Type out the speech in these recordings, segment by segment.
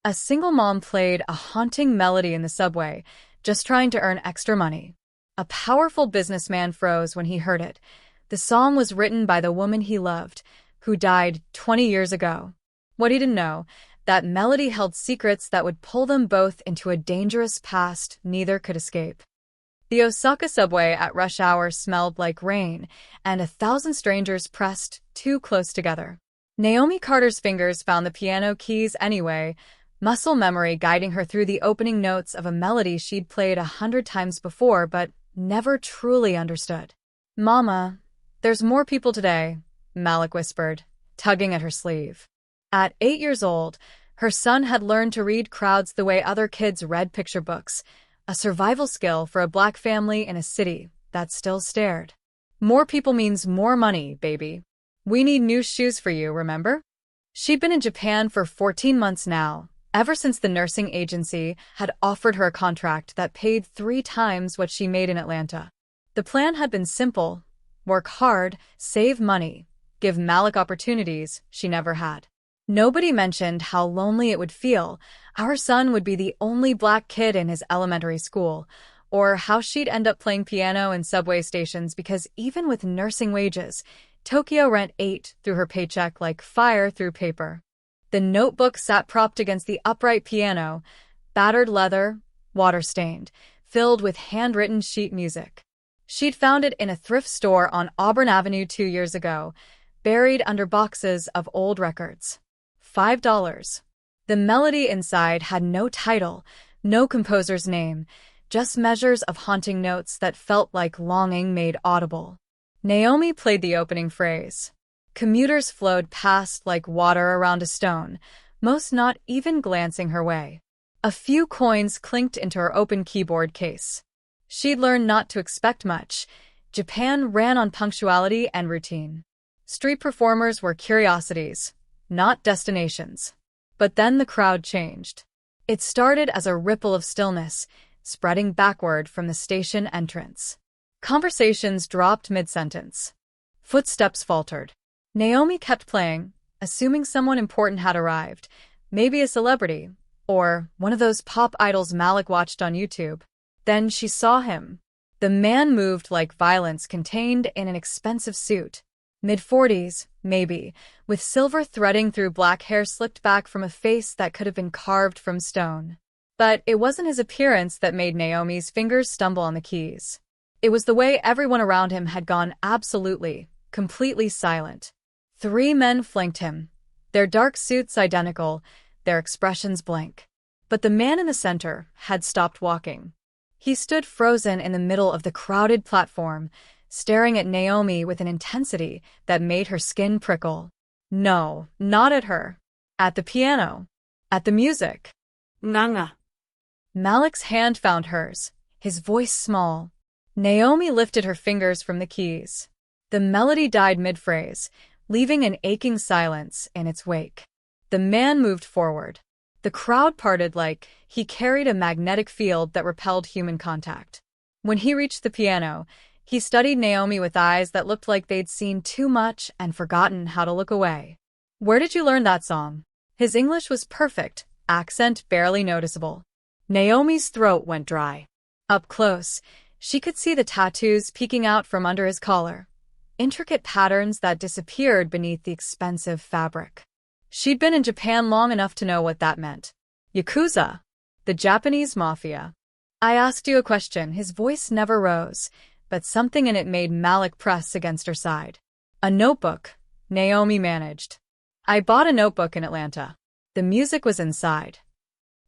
A single mom played a haunting melody in the subway, just trying to earn extra money. A powerful businessman froze when he heard it. The song was written by the woman he loved, who died 20 years ago. What he didn't know, that melody held secrets that would pull them both into a dangerous past neither could escape. The Osaka subway at rush hour smelled like rain, and 1,000 strangers pressed too close together. Naomi Carter's fingers found the piano keys anyway, muscle memory guiding her through the opening notes of a melody she'd played 100 times before but never truly understood. "Mama, there's more people today," Malik whispered, tugging at her sleeve. At 8 years old, her son had learned to read crowds the way other kids read picture books, a survival skill for a black family in a city that still stared. "More people means more money, baby. We need new shoes for you, remember?" She'd been in Japan for 14 months now, ever since the nursing agency had offered her a contract that paid 3 times what she made in Atlanta. The plan had been simple: work hard, save money, give Malik opportunities she never had. Nobody mentioned how lonely it would feel. Our son would be the only black kid in his elementary school, or how she'd end up playing piano in subway stations because even with nursing wages, Tokyo rent ate through her paycheck like fire through paper. The notebook sat propped against the upright piano, battered leather, water-stained, filled with handwritten sheet music. She'd found it in a thrift store on Auburn Avenue 2 years ago, buried under boxes of old records. $5. The melody inside had no title, no composer's name, just measures of haunting notes that felt like longing made audible. Naomi played the opening phrase. Commuters flowed past like water around a stone, most not even glancing her way. A few coins clinked into her open keyboard case. She'd learned not to expect much. Japan ran on punctuality and routine. Street performers were curiosities, not destinations. But then the crowd changed. It started as a ripple of stillness, spreading backward from the station entrance. Conversations dropped mid-sentence. Footsteps faltered. Naomi kept playing, assuming someone important had arrived, maybe a celebrity, or one of those pop idols Malik watched on YouTube. Then she saw him. The man moved like violence contained in an expensive suit. Mid-40s, maybe, with silver threading through black hair slicked back from a face that could have been carved from stone. But it wasn't his appearance that made Naomi's fingers stumble on the keys. It was the way everyone around him had gone absolutely, completely silent. 3 men flanked him, their dark suits identical, their expressions blank. But the man in the center had stopped walking. He stood frozen in the middle of the crowded platform, staring at Naomi with an intensity that made her skin prickle. No, not at her. At the piano. At the music. Nanga. Malik's hand found hers, his voice small. Naomi lifted her fingers from the keys. The melody died mid-phrase, leaving an aching silence in its wake. The man moved forward. The crowd parted like he carried a magnetic field that repelled human contact. When he reached the piano, he studied Naomi with eyes that looked like they'd seen too much and forgotten how to look away. "Where did you learn that song?" His English was perfect, accent barely noticeable. Naomi's throat went dry. Up close, she could see the tattoos peeking out from under his collar, intricate patterns that disappeared beneath the expensive fabric. She'd been in Japan long enough to know what that meant. Yakuza, the Japanese Mafia. "I asked you a question." His voice never rose, but something in it made Malik press against her side. "A notebook," Naomi managed. "I bought a notebook in Atlanta. The music was inside."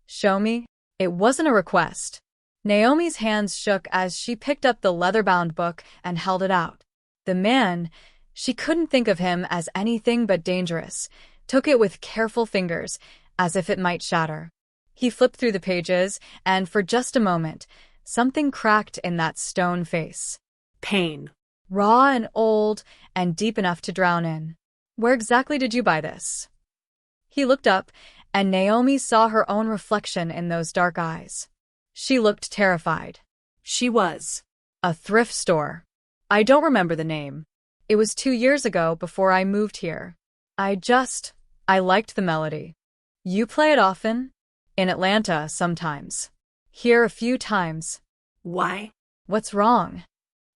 "Show me." It wasn't a request. Naomi's hands shook as she picked up the leather-bound book and held it out. The man, she couldn't think of him as anything but dangerous, took it with careful fingers, as if it might shatter. He flipped through the pages, and for just a moment, something cracked in that stone face. Pain. Raw and old, and deep enough to drown in. "Where exactly did you buy this?" He looked up, and Naomi saw her own reflection in those dark eyes. She looked terrified. She was. "A thrift store. I don't remember the name. It was 2 years ago before I moved here. I liked the melody." "You play it often?" In Atlanta, sometimes. Here a few times. Why? What's wrong?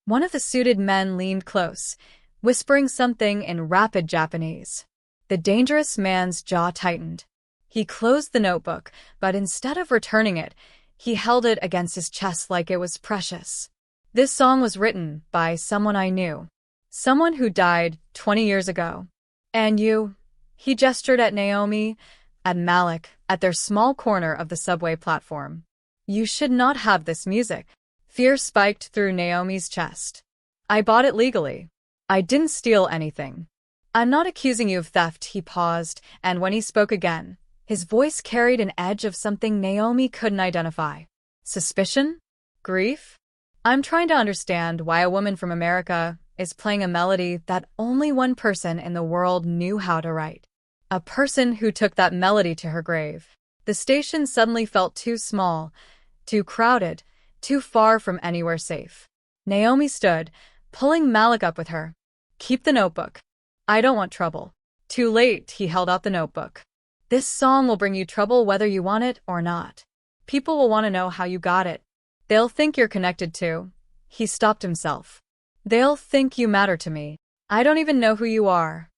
One of the suited men leaned close, whispering something in rapid Japanese. The dangerous man's jaw tightened. He closed the notebook, but instead of returning it, he held it against his chest like it was precious. This song was written by someone I knew. Someone who died 20 years ago. And you? He gestured at Naomi, at Malik, at their small corner of the subway platform. You should not have this music. Fear spiked through Naomi's chest. I bought it legally. I didn't steal anything. I'm not accusing you of theft, he paused, and when he spoke again, his voice carried an edge of something Naomi couldn't identify. Suspicion? Grief? I'm trying to understand why a woman from America is playing a melody that only one person in the world knew how to write. A person who took that melody to her grave. The station suddenly felt too small, too crowded, too far from anywhere safe. Naomi stood, pulling Malik up with her. Keep the notebook. I don't want trouble. Too late, he held out the notebook. This song will bring you trouble whether you want it or not. People will want to know how you got it. They'll think you're connected to. He stopped himself. They'll think you matter to me. I don't even know who you are.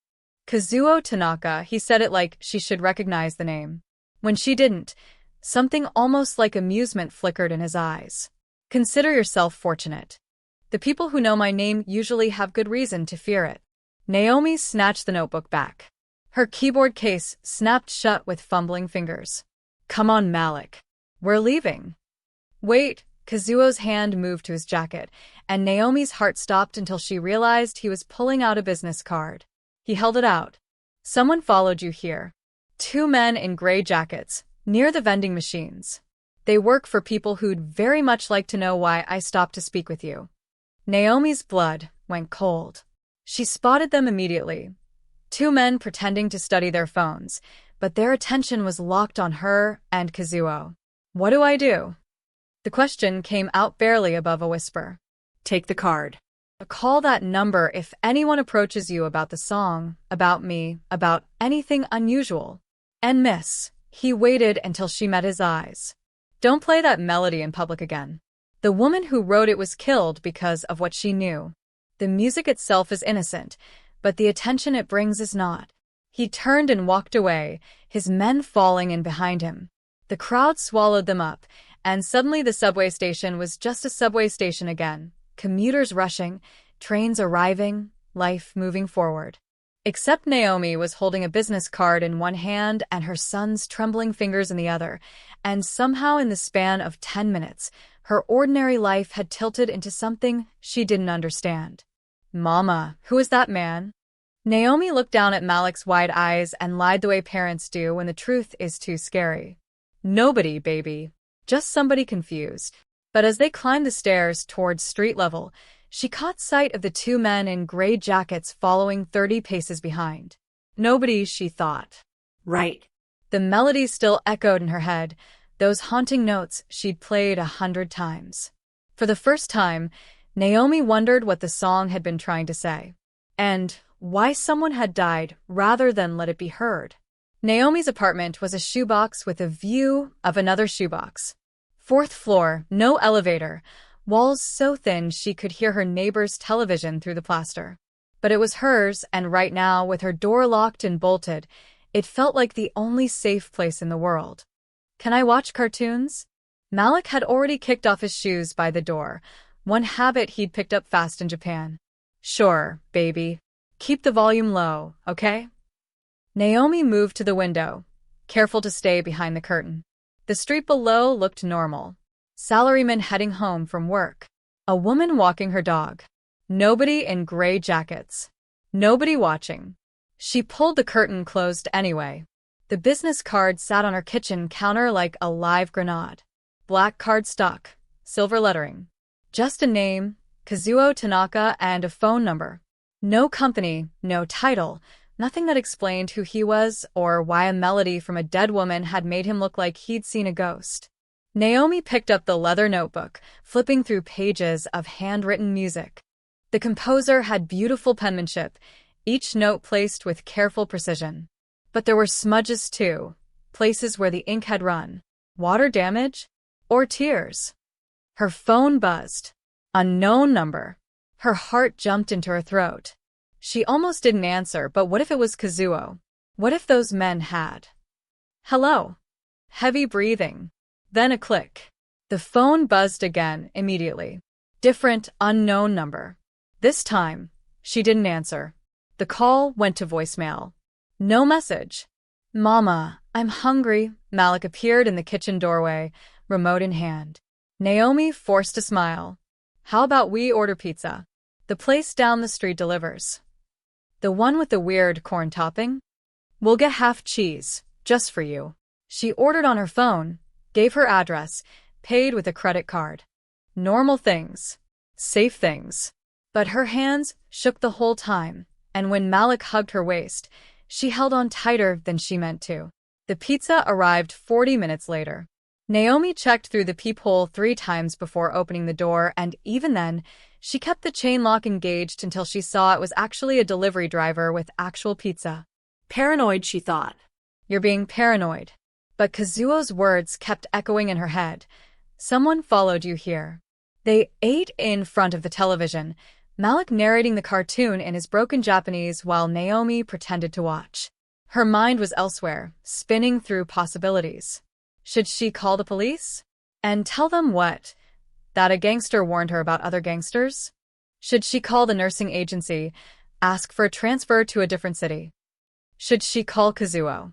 Kazuo Tanaka, he said it like she should recognize the name. When she didn't, something almost like amusement flickered in his eyes. Consider yourself fortunate. The people who know my name usually have good reason to fear it. Naomi snatched the notebook back. Her keyboard case snapped shut with fumbling fingers. Come on, Malik. We're leaving. Wait, Kazuo's hand moved to his jacket, and Naomi's heart stopped until she realized he was pulling out a business card. He held it out. Someone followed you here. 2 men in gray jackets, near the vending machines. They work for people who'd very much like to know why I stopped to speak with you. Naomi's blood went cold. She spotted them immediately. 2 men pretending to study their phones, but their attention was locked on her and Kazuo. What do I do? The question came out barely above a whisper. Take the card. Call that number if anyone approaches you about the song, about me, about anything unusual. And miss, he waited until she met his eyes. Don't play that melody in public again. The woman who wrote it was killed because of what she knew. The music itself is innocent, but the attention it brings is not. He turned and walked away, his men falling in behind him. The crowd swallowed them up, and suddenly the subway station was just a subway station again. Commuters rushing, trains arriving, life moving forward. Except Naomi was holding a business card in one hand and her son's trembling fingers in the other, and somehow in the span of 10 minutes, her ordinary life had tilted into something she didn't understand. Mama, who is that man? Naomi looked down at Malik's wide eyes and lied the way parents do when the truth is too scary. Nobody, baby. Just somebody confused. But as they climbed the stairs towards street level, she caught sight of the 2 men in gray jackets following 30 paces behind. Nobody, she thought. Right. The melody still echoed in her head, those haunting notes she'd played 100 times. For the first time, Naomi wondered what the song had been trying to say, and why someone had died rather than let it be heard. Naomi's apartment was a shoebox with a view of another shoebox. 4th floor, no elevator, walls so thin she could hear her neighbor's television through the plaster. But it was hers, and right now, with her door locked and bolted, it felt like the only safe place in the world. Can I watch cartoons? Malik had already kicked off his shoes by the door, one habit he'd picked up fast in Japan. Sure, baby. Keep the volume low, okay? Naomi moved to the window, careful to stay behind the curtain. The street below looked normal. Salarymen heading home from work. A woman walking her dog. Nobody in gray jackets. Nobody watching. She pulled the curtain closed anyway. The business card sat on her kitchen counter like a live grenade. Black cardstock, silver lettering. Just a name, Kazuo Tanaka, and a phone number. No company, no title, nothing that explained who he was or why a melody from a dead woman had made him look like he'd seen a ghost. Naomi picked up the leather notebook, flipping through pages of handwritten music. The composer had beautiful penmanship, each note placed with careful precision. But there were smudges too, places where the ink had run. Water damage? Or tears? Her phone buzzed. Unknown number. Her heart jumped into her throat. She almost didn't answer, but what if it was Kazuo? What if those men had? Hello? Heavy breathing. Then a click. The phone buzzed again immediately. Different, unknown number. This time, she didn't answer. The call went to voicemail. No message. Mama, I'm hungry. Malik appeared in the kitchen doorway, remote in hand. Naomi forced a smile. How about we order pizza? The place down the street delivers. The one with the weird corn topping? We'll get half cheese, just for you. She ordered on her phone, gave her address, paid with a credit card. Normal things. Safe things. But her hands shook the whole time, and when Malik hugged her waist, she held on tighter than she meant to. The pizza arrived 40 minutes later. Naomi checked through the peephole 3 times before opening the door, and even then, she kept the chain lock engaged until she saw it was actually a delivery driver with actual pizza. Paranoid, she thought. You're being paranoid. But Kazuo's words kept echoing in her head. Someone followed you here. They ate in front of the television, Malik narrating the cartoon in his broken Japanese while Naomi pretended to watch. Her mind was elsewhere, spinning through possibilities. Should she call the police? And tell them what? That a gangster warned her about other gangsters? Should she call the nursing agency, ask for a transfer to a different city? Should she call Kazuo?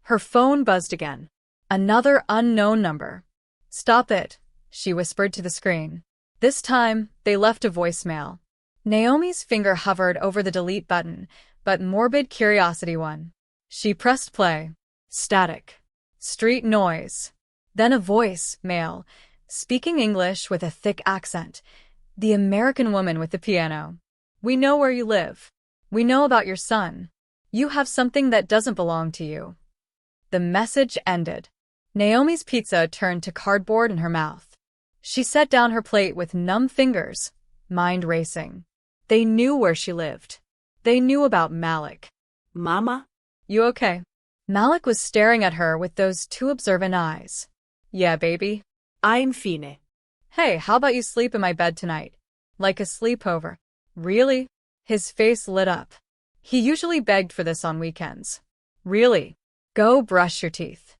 Her phone buzzed again. Another unknown number. Stop it, she whispered to the screen. This time, they left a voicemail. Naomi's finger hovered over the delete button, but morbid curiosity won. She pressed play. Static. Street noise. Then a voice, male, speaking English with a thick accent. The American woman with the piano. We know where you live. We know about your son. You have something that doesn't belong to you. The message ended. Naomi's pizza turned to cardboard in her mouth. She set down her plate with numb fingers, mind racing. They knew where she lived. They knew about Malik. Mama? You okay? Malik was staring at her with those 2 observant eyes. Yeah, baby. I'm fine. Hey, how about you sleep in my bed tonight? Like a sleepover. Really? His face lit up. He usually begged for this on weekends. Really? Go brush your teeth.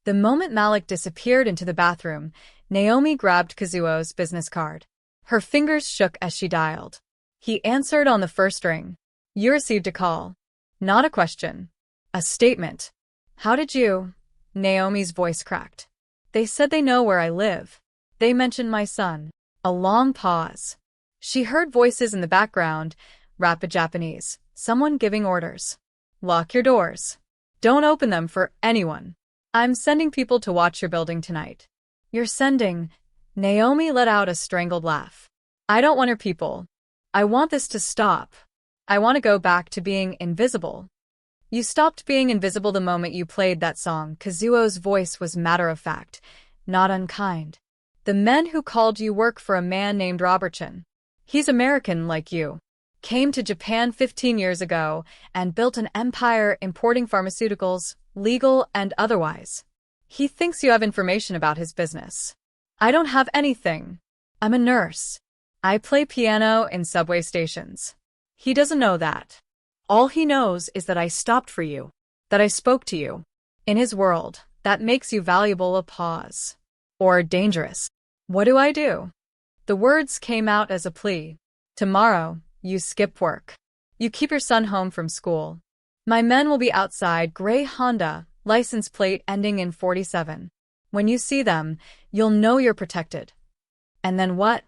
The moment Malik disappeared into the bathroom, Naomi grabbed Kazuo's business card. Her fingers shook as she dialed. He answered on the first ring. You received a call. Not a question. A statement. How did you? Naomi's voice cracked. They said they know where I live. They mentioned my son. A long pause. She heard voices in the background, rapid Japanese, someone giving orders. Lock your doors. Don't open them for anyone. I'm sending people to watch your building tonight. You're sending? Naomi let out a strangled laugh. I don't want her people. I want this to stop. I want to go back to being invisible. You stopped being invisible the moment you played that song. Kazuo's voice was matter-of-fact, not unkind. The men who called you work for a man named Robertson. He's American like you. Came to Japan 15 years ago and built an empire importing pharmaceuticals, legal and otherwise. He thinks you have information about his business. I don't have anything. I'm a nurse. I play piano in subway stations. He doesn't know that. All he knows is that I stopped for you, that I spoke to you. In his world, that makes you valuable. A pause. Or dangerous. What do I do? The words came out as a plea. Tomorrow, you skip work. You keep your son home from school. My men will be outside, gray Honda, license plate ending in 47. When you see them, you'll know you're protected. And then what?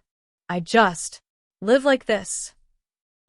I just live like this.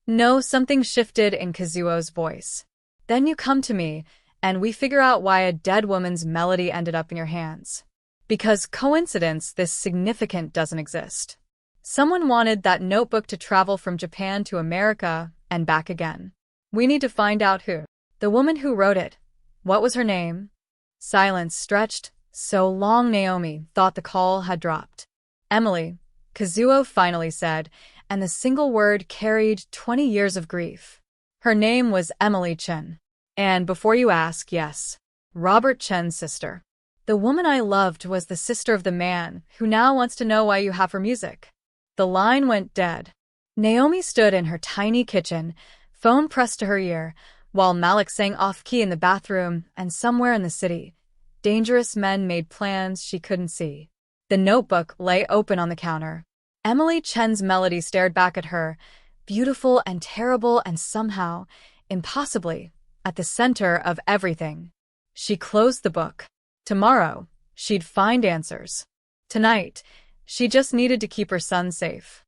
No, something shifted in Kazuo's voice. Then you come to me, and we figure out why a dead woman's melody ended up in your hands. Because coincidence this significant doesn't exist. Someone wanted that notebook to travel from Japan to America and back again. We need to find out who. The woman who wrote it. What was her name? Silence stretched so long Naomi thought the call had dropped. Emily, Kazuo finally said, and the single word carried 20 years of grief. Her name was Emily Chen. And before you ask, yes, Robert Chen's sister. The woman I loved was the sister of the man who now wants to know why you have her music. The line went dead. Naomi stood in her tiny kitchen, phone pressed to her ear, while Malik sang off-key in the bathroom and somewhere in the city. Dangerous men made plans she couldn't see. The notebook lay open on the counter. Emily Chen's melody stared back at her, beautiful and terrible and somehow, impossibly, at the center of everything. She closed the book. Tomorrow, she'd find answers. Tonight, she just needed to keep her son safe.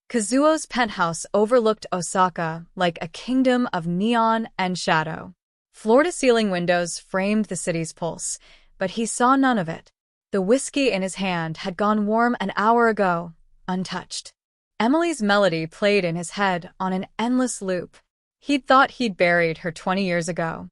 Kazuo's penthouse overlooked Osaka like a kingdom of neon and shadow. Floor-to-ceiling windows framed the city's pulse, but he saw none of it. The whiskey in his hand had gone warm an hour ago, untouched. Emily's melody played in his head on an endless loop. He'd thought he'd buried her 20 years ago.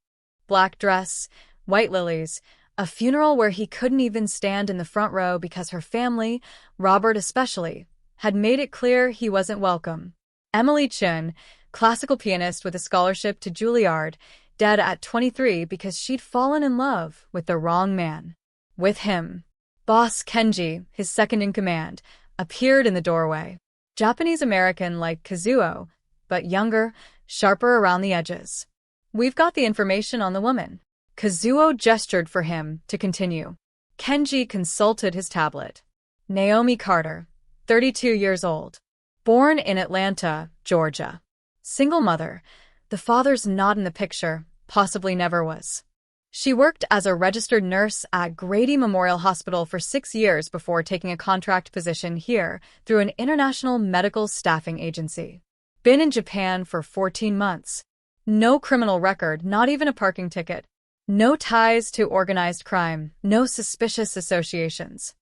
Black dress, white lilies, a funeral where he couldn't even stand in the front row because her family, Robert especially, had made it clear he wasn't welcome. Emily Chen, classical pianist with a scholarship to Juilliard, dead at 23 because she'd fallen in love with the wrong man. With him. Boss Kenji, his second-in-command, appeared in the doorway. Japanese-American like Kazuo, but younger, sharper around the edges. We've got the information on the woman. Kazuo gestured for him to continue. Kenji consulted his tablet. Naomi Carter, 32 years old. Born in Atlanta, Georgia. Single mother. The father's not in the picture, possibly never was. She worked as a registered nurse at Grady Memorial Hospital for 6 years before taking a contract position here through an international medical staffing agency. Been in Japan for 14 months. No criminal record, not even a parking ticket. No ties to organized crime, no suspicious associations.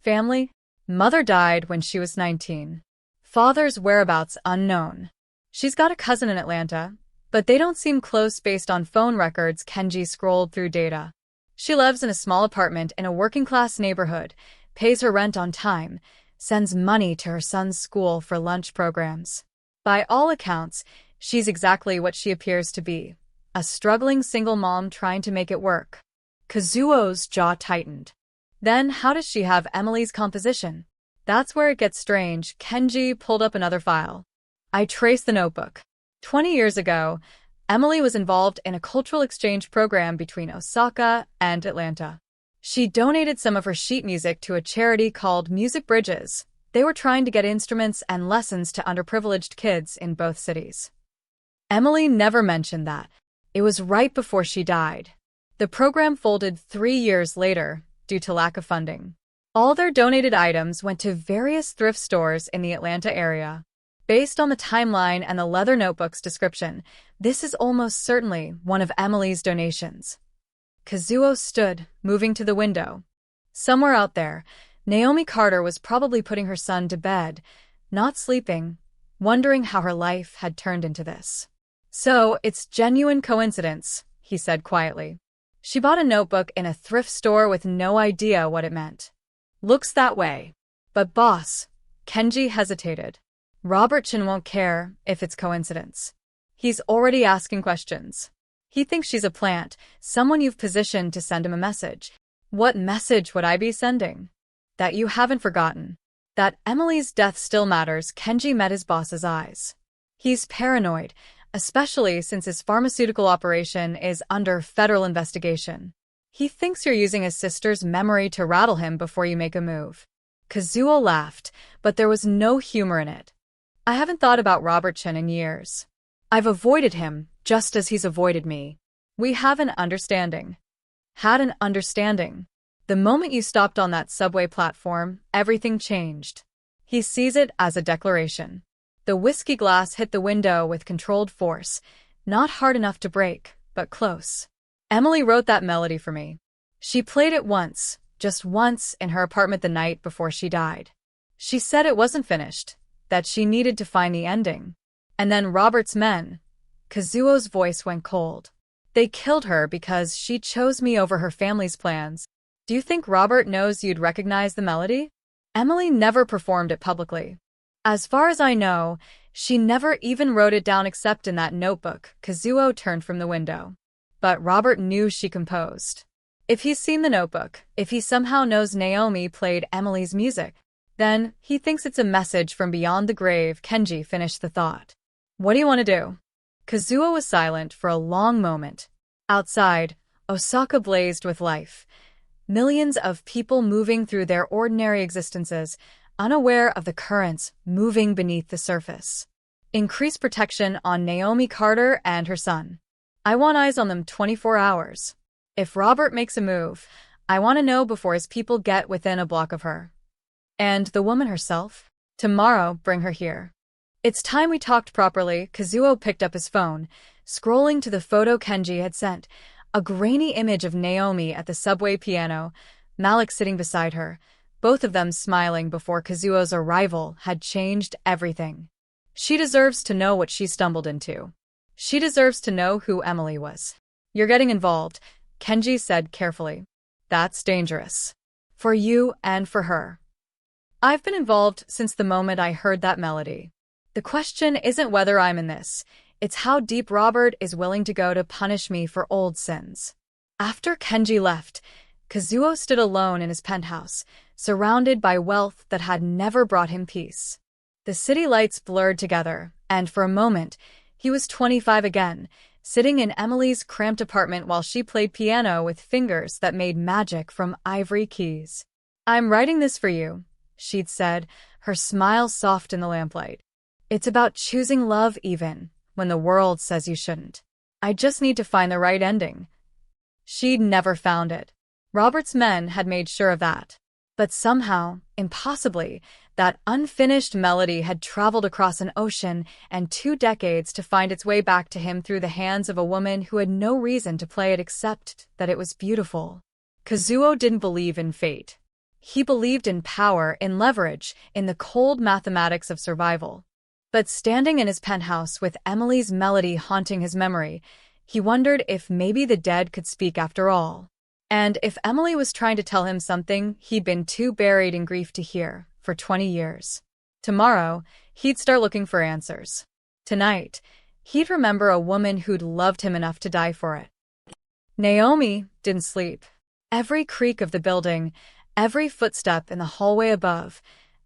Family? Mother died when she was 19. Father's whereabouts unknown. She's got a cousin in Atlanta, but they don't seem close based on phone records. Kenji scrolled through data. She lives in a small apartment in a working-class neighborhood, pays her rent on time, sends money to her son's school for lunch programs. By all accounts, she's exactly what she appears to be. A struggling single mom trying to make it work. Kazuo's jaw tightened. Then how does she have Emily's composition? That's where it gets strange. Kenji pulled up another file. I traced the notebook. 20 years ago, Emily was involved in a cultural exchange program between Osaka and Atlanta. She donated some of her sheet music to a charity called Music Bridges. They were trying to get instruments and lessons to underprivileged kids in both cities. Emily never mentioned that. It was right before she died. The program folded 3 years later due to lack of funding. All their donated items went to various thrift stores in the Atlanta area. Based on the timeline and the leather notebook's description, this is almost certainly one of Emily's donations. Kazuo stood, moving to the window. Somewhere out there, Naomi Carter was probably putting her son to bed, not sleeping, wondering how her life had turned into this. So, it's genuine coincidence, he said quietly. She bought a notebook in a thrift store with no idea what it meant. Looks that way. But boss, Kenji hesitated. Robert Chen won't care if it's coincidence. He's already asking questions. He thinks she's a plant, someone you've positioned to send him a message. What message would I be sending? That you haven't forgotten. That Emily's death still matters. Kenji met his boss's eyes. He's paranoid, especially since his pharmaceutical operation is under federal investigation. He thinks you're using his sister's memory to rattle him before you make a move. Kazuo laughed, but there was no humor in it. I haven't thought about Robert Chen in years. I've avoided him, just as he's avoided me. We have an understanding. Had an understanding. The moment you stopped on that subway platform, everything changed. He sees it as a declaration. The whiskey glass hit the window with controlled force, not hard enough to break, but close. Emily wrote that melody for me. She played it once, just once, in her apartment the night before she died. She said it wasn't finished, that she needed to find the ending. And then Robert's men. Kazuo's voice went cold. They killed her because she chose me over her family's plans. Do you think Robert knows you'd recognize the melody? Emily never performed it publicly. As far as I know, she never even wrote it down except in that notebook. Kazuo turned from the window. But Robert knew she composed. If he's seen the notebook, if he somehow knows Naomi played Emily's music, then he thinks it's a message from beyond the grave. Kenji finished the thought. What do you want to do? Kazuo was silent for a long moment. Outside, Osaka blazed with life. Millions of people moving through their ordinary existences, unaware of the currents moving beneath the surface. Increase protection on Naomi Carter and her son. I want eyes on them 24 hours. If Robert makes a move, I want to know before his people get within a block of her. And the woman herself? Tomorrow, bring her here. It's time we talked properly. Kazuo picked up his phone, scrolling to the photo Kenji had sent. A grainy image of Naomi at the subway piano, Malik sitting beside her, both of them smiling before Kazuo's arrival had changed everything. She deserves to know what she stumbled into. She deserves to know who Emily was. You're getting involved, Kenji said carefully. That's dangerous. For you and for her. I've been involved since the moment I heard that melody. The question isn't whether I'm in this, it's how deep Robert is willing to go to punish me for old sins. After Kenji left, Kazuo stood alone in his penthouse, surrounded by wealth that had never brought him peace. The city lights blurred together, and for a moment, he was 25 again, sitting in Emily's cramped apartment while she played piano with fingers that made magic from ivory keys. I'm writing this for you, she'd said, her smile soft in the lamplight. It's about choosing love even when the world says you shouldn't. I just need to find the right ending. She'd never found it. Robert's men had made sure of that. But somehow, impossibly, that unfinished melody had traveled across an ocean and 2 decades to find its way back to him through the hands of a woman who had no reason to play it except that it was beautiful. Kazuo didn't believe in fate. He believed in power, in leverage, in the cold mathematics of survival. But standing in his penthouse with Emily's melody haunting his memory, he wondered if maybe the dead could speak after all. And if Emily was trying to tell him something he'd been too buried in grief to hear for 20 years. Tomorrow, he'd start looking for answers. Tonight, he'd remember a woman who'd loved him enough to die for it. Naomi didn't sleep. Every creak of the building, every footstep in the hallway above,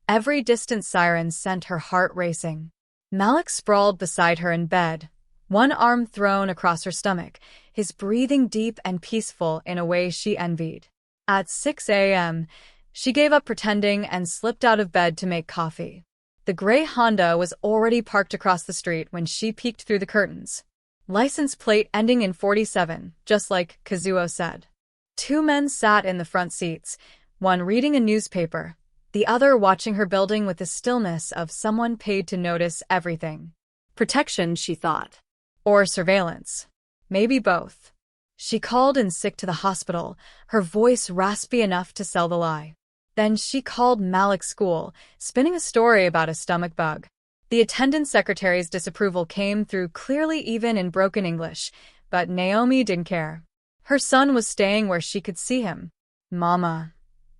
every distant siren sent her heart racing. Malik sprawled beside her in bed, one arm thrown across her stomach, his breathing deep and peaceful in a way she envied. At 6 a.m., she gave up pretending and slipped out of bed to make coffee. The gray Honda was already parked across the street when she peeked through the curtains. License plate ending in 47, just like Kazuo said. 2 men sat in the front seats, one reading a newspaper, the other watching her building with the stillness of someone paid to notice everything. Protection, she thought. Or surveillance. Maybe both. She called in sick to the hospital, her voice raspy enough to sell the lie. Then she called Malik's school, spinning a story about a stomach bug. The attendant secretary's disapproval came through clearly even in broken English, but Naomi didn't care. Her son was staying where she could see him. Mama,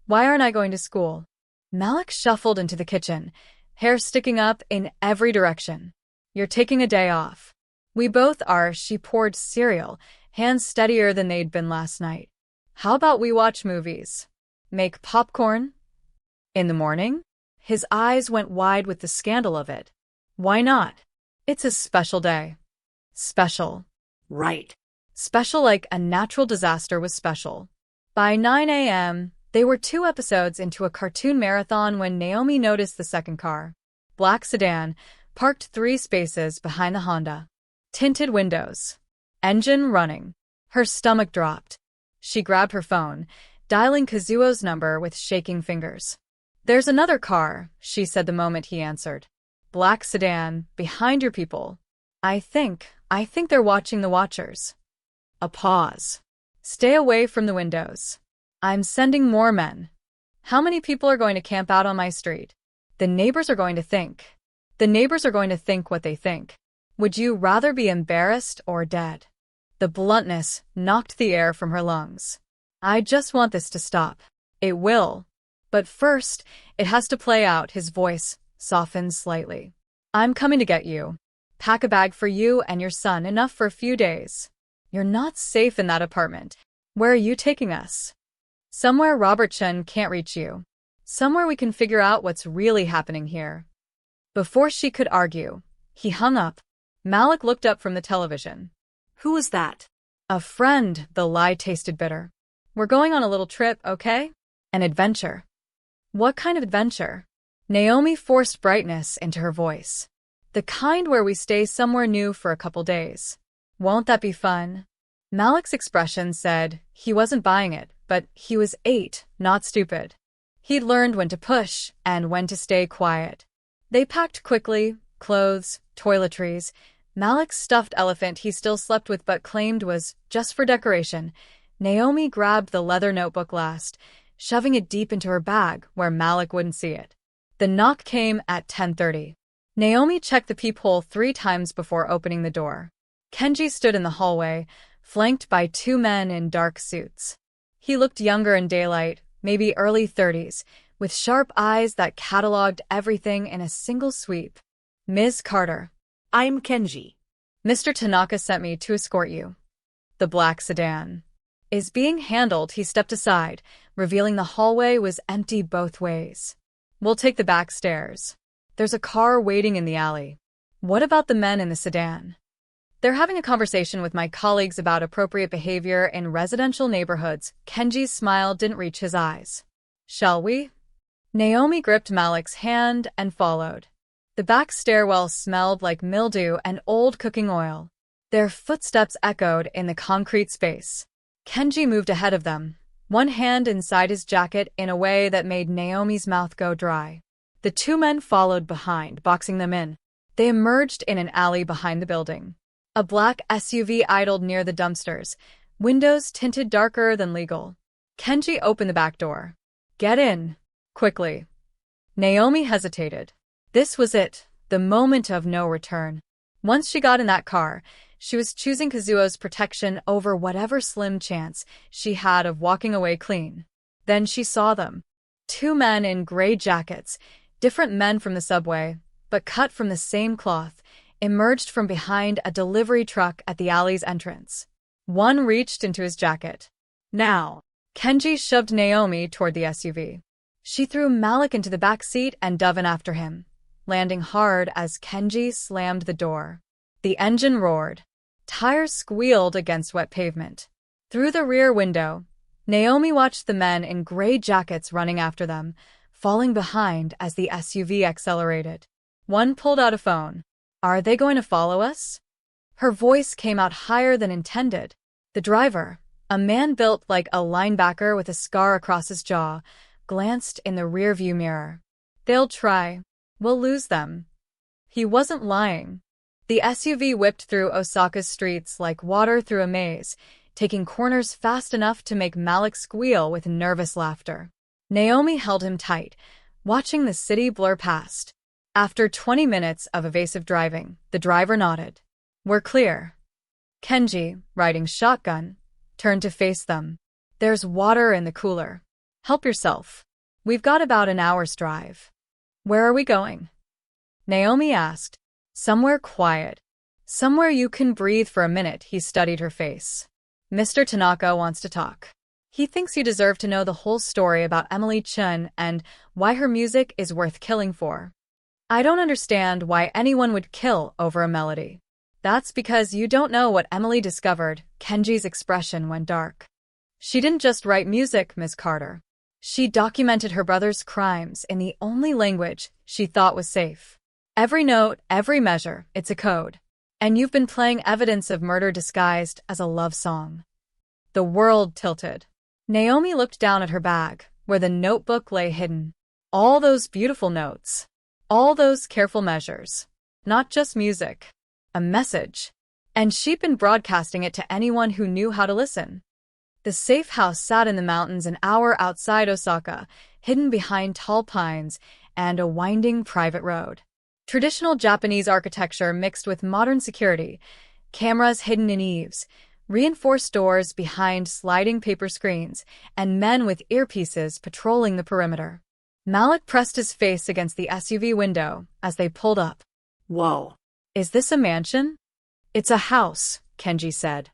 why aren't I going to school? Malik shuffled into the kitchen, hair sticking up in every direction. You're taking a day off. We both are. She poured cereal, hands steadier than they'd been last night. How about we watch movies? Make popcorn? In the morning? His eyes went wide with the scandal of it. Why not? It's a special day. Special. Right. Special like a natural disaster was special. By 9 a.m., they were 2 episodes into a cartoon marathon when Naomi noticed the second car. Black sedan, parked 3 spaces behind the Honda. Tinted windows. Engine running. Her stomach dropped. She grabbed her phone, dialing Kazuo's number with shaking fingers. There's another car, she said the moment he answered. Black sedan, behind your people. I think they're watching the watchers. A pause. Stay away from the windows. I'm sending more men. How many people are going to camp out on my street? The neighbors are going to think. The neighbors are going to think what they think. Would you rather be embarrassed or dead? The bluntness knocked the air from her lungs. I just want this to stop. It will. But first, it has to play out. His voice softened slightly. I'm coming to get you. Pack a bag for you and your son, enough for a few days. You're not safe in that apartment. Where are you taking us? Somewhere Robert Chen can't reach you. Somewhere we can figure out what's really happening here. Before she could argue, he hung up. Malik looked up from the television. Who was that? A friend, the lie tasted bitter. We're going on a little trip, okay? An adventure. What kind of adventure? Naomi forced brightness into her voice. The kind where we stay somewhere new for a couple days. Won't that be fun? Malik's expression said he wasn't buying it, but he was 8, not stupid. He'd learned when to push and when to stay quiet. They packed quickly, clothes, toiletries. Malik's stuffed elephant he still slept with but claimed was just for decoration. Naomi grabbed the leather notebook last, shoving it deep into her bag where Malik wouldn't see it. The knock came at 10:30. Naomi checked the peephole 3 times before opening the door. Kenji stood in the hallway, flanked by 2 men in dark suits. He looked younger in daylight, maybe early 30s, with sharp eyes that cataloged everything in a single sweep. Ms. Carter. I'm Kenji. Mr. Tanaka sent me to escort you. The black sedan is being handled. He stepped aside, revealing the hallway was empty both ways. We'll take the back stairs. There's a car waiting in the alley. What about the men in the sedan? They're having a conversation with my colleagues about appropriate behavior in residential neighborhoods. Kenji's smile didn't reach his eyes. Shall we? Naomi gripped Malik's hand and followed. The back stairwell smelled like mildew and old cooking oil. Their footsteps echoed in the concrete space. Kenji moved ahead of them, one hand inside his jacket in a way that made Naomi's mouth go dry. The 2 men followed behind, boxing them in. They emerged in an alley behind the building. A black SUV idled near the dumpsters, windows tinted darker than legal. Kenji opened the back door. Get in. Quickly. Naomi hesitated. This was it, the moment of no return. Once she got in that car, she was choosing Kazuo's protection over whatever slim chance she had of walking away clean. Then she saw them. 2 men in gray jackets, different men from the subway, but cut from the same cloth, emerged from behind a delivery truck at the alley's entrance. One reached into his jacket. Now. Kenji shoved Naomi toward the SUV. She threw Malik into the back seat and dove in after him, landing hard as Kenji slammed the door. The engine roared. Tires squealed against wet pavement. Through the rear window, Naomi watched the men in gray jackets running after them, falling behind as the SUV accelerated. One pulled out a phone. Are they going to follow us? Her voice came out higher than intended. The driver, a man built like a linebacker with a scar across his jaw, glanced in the rearview mirror. They'll try. We'll lose them. He wasn't lying. The SUV whipped through Osaka's streets like water through a maze, taking corners fast enough to make Malik squeal with nervous laughter. Naomi held him tight, watching the city blur past. After 20 minutes of evasive driving, the driver nodded. We're clear. Kenji, riding shotgun, turned to face them. There's water in the cooler. Help yourself. We've got about an hour's drive. Where are we going? Naomi asked. Somewhere quiet. Somewhere you can breathe for a minute. He studied her face. Mr. Tanaka wants to talk. He thinks you deserve to know the whole story about Emily Chen and why her music is worth killing for. I don't understand why anyone would kill over a melody. That's because you don't know what Emily discovered. Kenji's expression went dark. She didn't just write music, Ms. Carter. She documented her brother's crimes in the only language she thought was safe. Every note, every measure, it's a code. And you've been playing evidence of murder disguised as a love song. The world tilted. Naomi looked down at her bag, where the notebook lay hidden. All those beautiful notes. All those careful measures. Not just music. A message. And she'd been broadcasting it to anyone who knew how to listen. The safe house sat in the mountains an hour outside Osaka, hidden behind tall pines and a winding private road. Traditional Japanese architecture mixed with modern security, cameras hidden in eaves, reinforced doors behind sliding paper screens, and men with earpieces patrolling the perimeter. Malik pressed his face against the SUV window as they pulled up. Whoa. Is this a mansion? It's a house, Kenji said.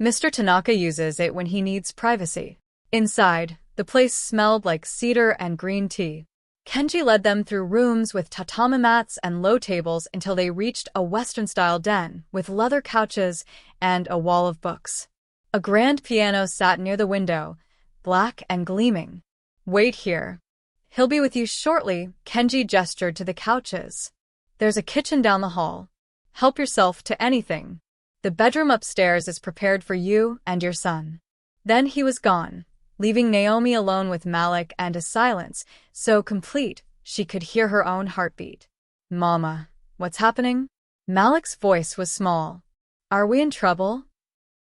Mr. Tanaka uses it when he needs privacy. Inside, the place smelled like cedar and green tea. Kenji led them through rooms with tatami mats and low tables until they reached a Western-style den with leather couches and a wall of books. A grand piano sat near the window, black and gleaming. "Wait here. He'll be with you shortly," Kenji gestured to the couches. "There's a kitchen down the hall. Help yourself to anything. The bedroom upstairs is prepared for you and your son." Then he was gone, leaving Naomi alone with Malik and a silence so complete she could hear her own heartbeat. "Mama, what's happening?" Malik's voice was small. "Are we in trouble?"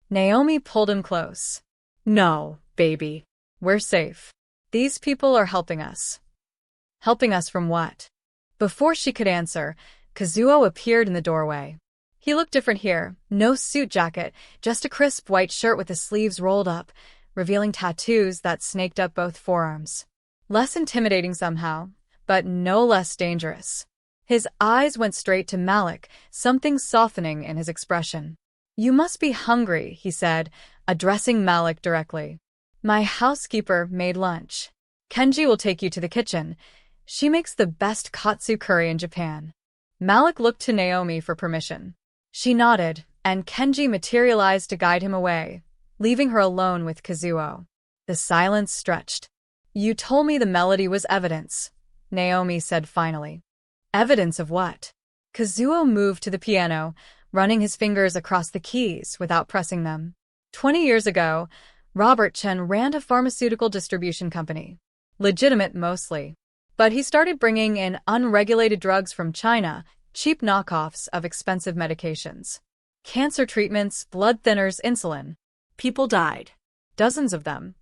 Naomi pulled him close. "No, baby. We're safe. These people are helping us." "Helping us from what?" Before she could answer, Kazuo appeared in the doorway. He looked different here. No suit jacket, just a crisp white shirt with the sleeves rolled up, revealing tattoos that snaked up both forearms. Less intimidating somehow, but no less dangerous. His eyes went straight to Malik, something softening in his expression. "You must be hungry," he said, addressing Malik directly. "My housekeeper made lunch. Kenji will take you to the kitchen. She makes the best katsu curry in Japan." Malik looked to Naomi for permission. She nodded, and Kenji materialized to guide him away, leaving her alone with Kazuo. The silence stretched. "You told me the melody was evidence," Naomi said finally. "Evidence of what?" Kazuo moved to the piano, running his fingers across the keys without pressing them. 20 years ago, Robert Chen ran a pharmaceutical distribution company. Legitimate mostly. But he started bringing in unregulated drugs from China, cheap knockoffs of expensive medications. Cancer treatments, blood thinners, insulin. People died. Dozens of them.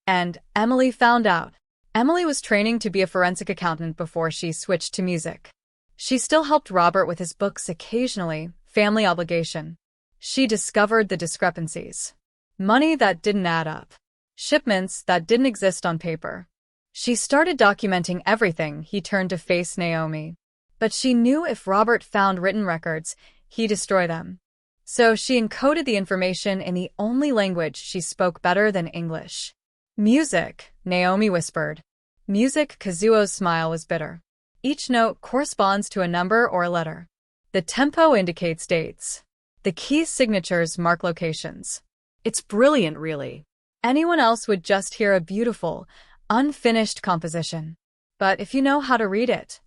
And Emily found out. Emily was training to be a forensic accountant before she switched to music. She still helped Robert with his books occasionally, family obligation. She discovered the discrepancies. Money that didn't add up. Shipments that didn't exist on paper. She started documenting everything. He turned to face Naomi. But she knew if Robert found written records, he'd destroy them. So she encoded the information in the only language she spoke better than English. "Music," Naomi whispered. "Music." Kazuo's smile was bitter. Each note corresponds to a number or a letter. The tempo indicates dates. The key signatures mark locations. It's brilliant, really. Anyone else would just hear a beautiful, unfinished composition. But if you know how to read it,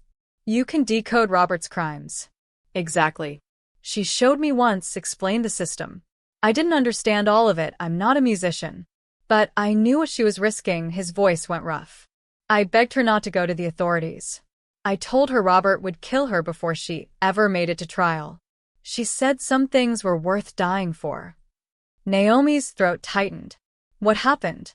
you can decode Robert's crimes. Exactly. She showed me once, explained the system. I didn't understand all of it, I'm not a musician. But I knew what she was risking. His voice went rough. I begged her not to go to the authorities. I told her Robert would kill her before she ever made it to trial. She said some things were worth dying for. Naomi's throat tightened. What happened?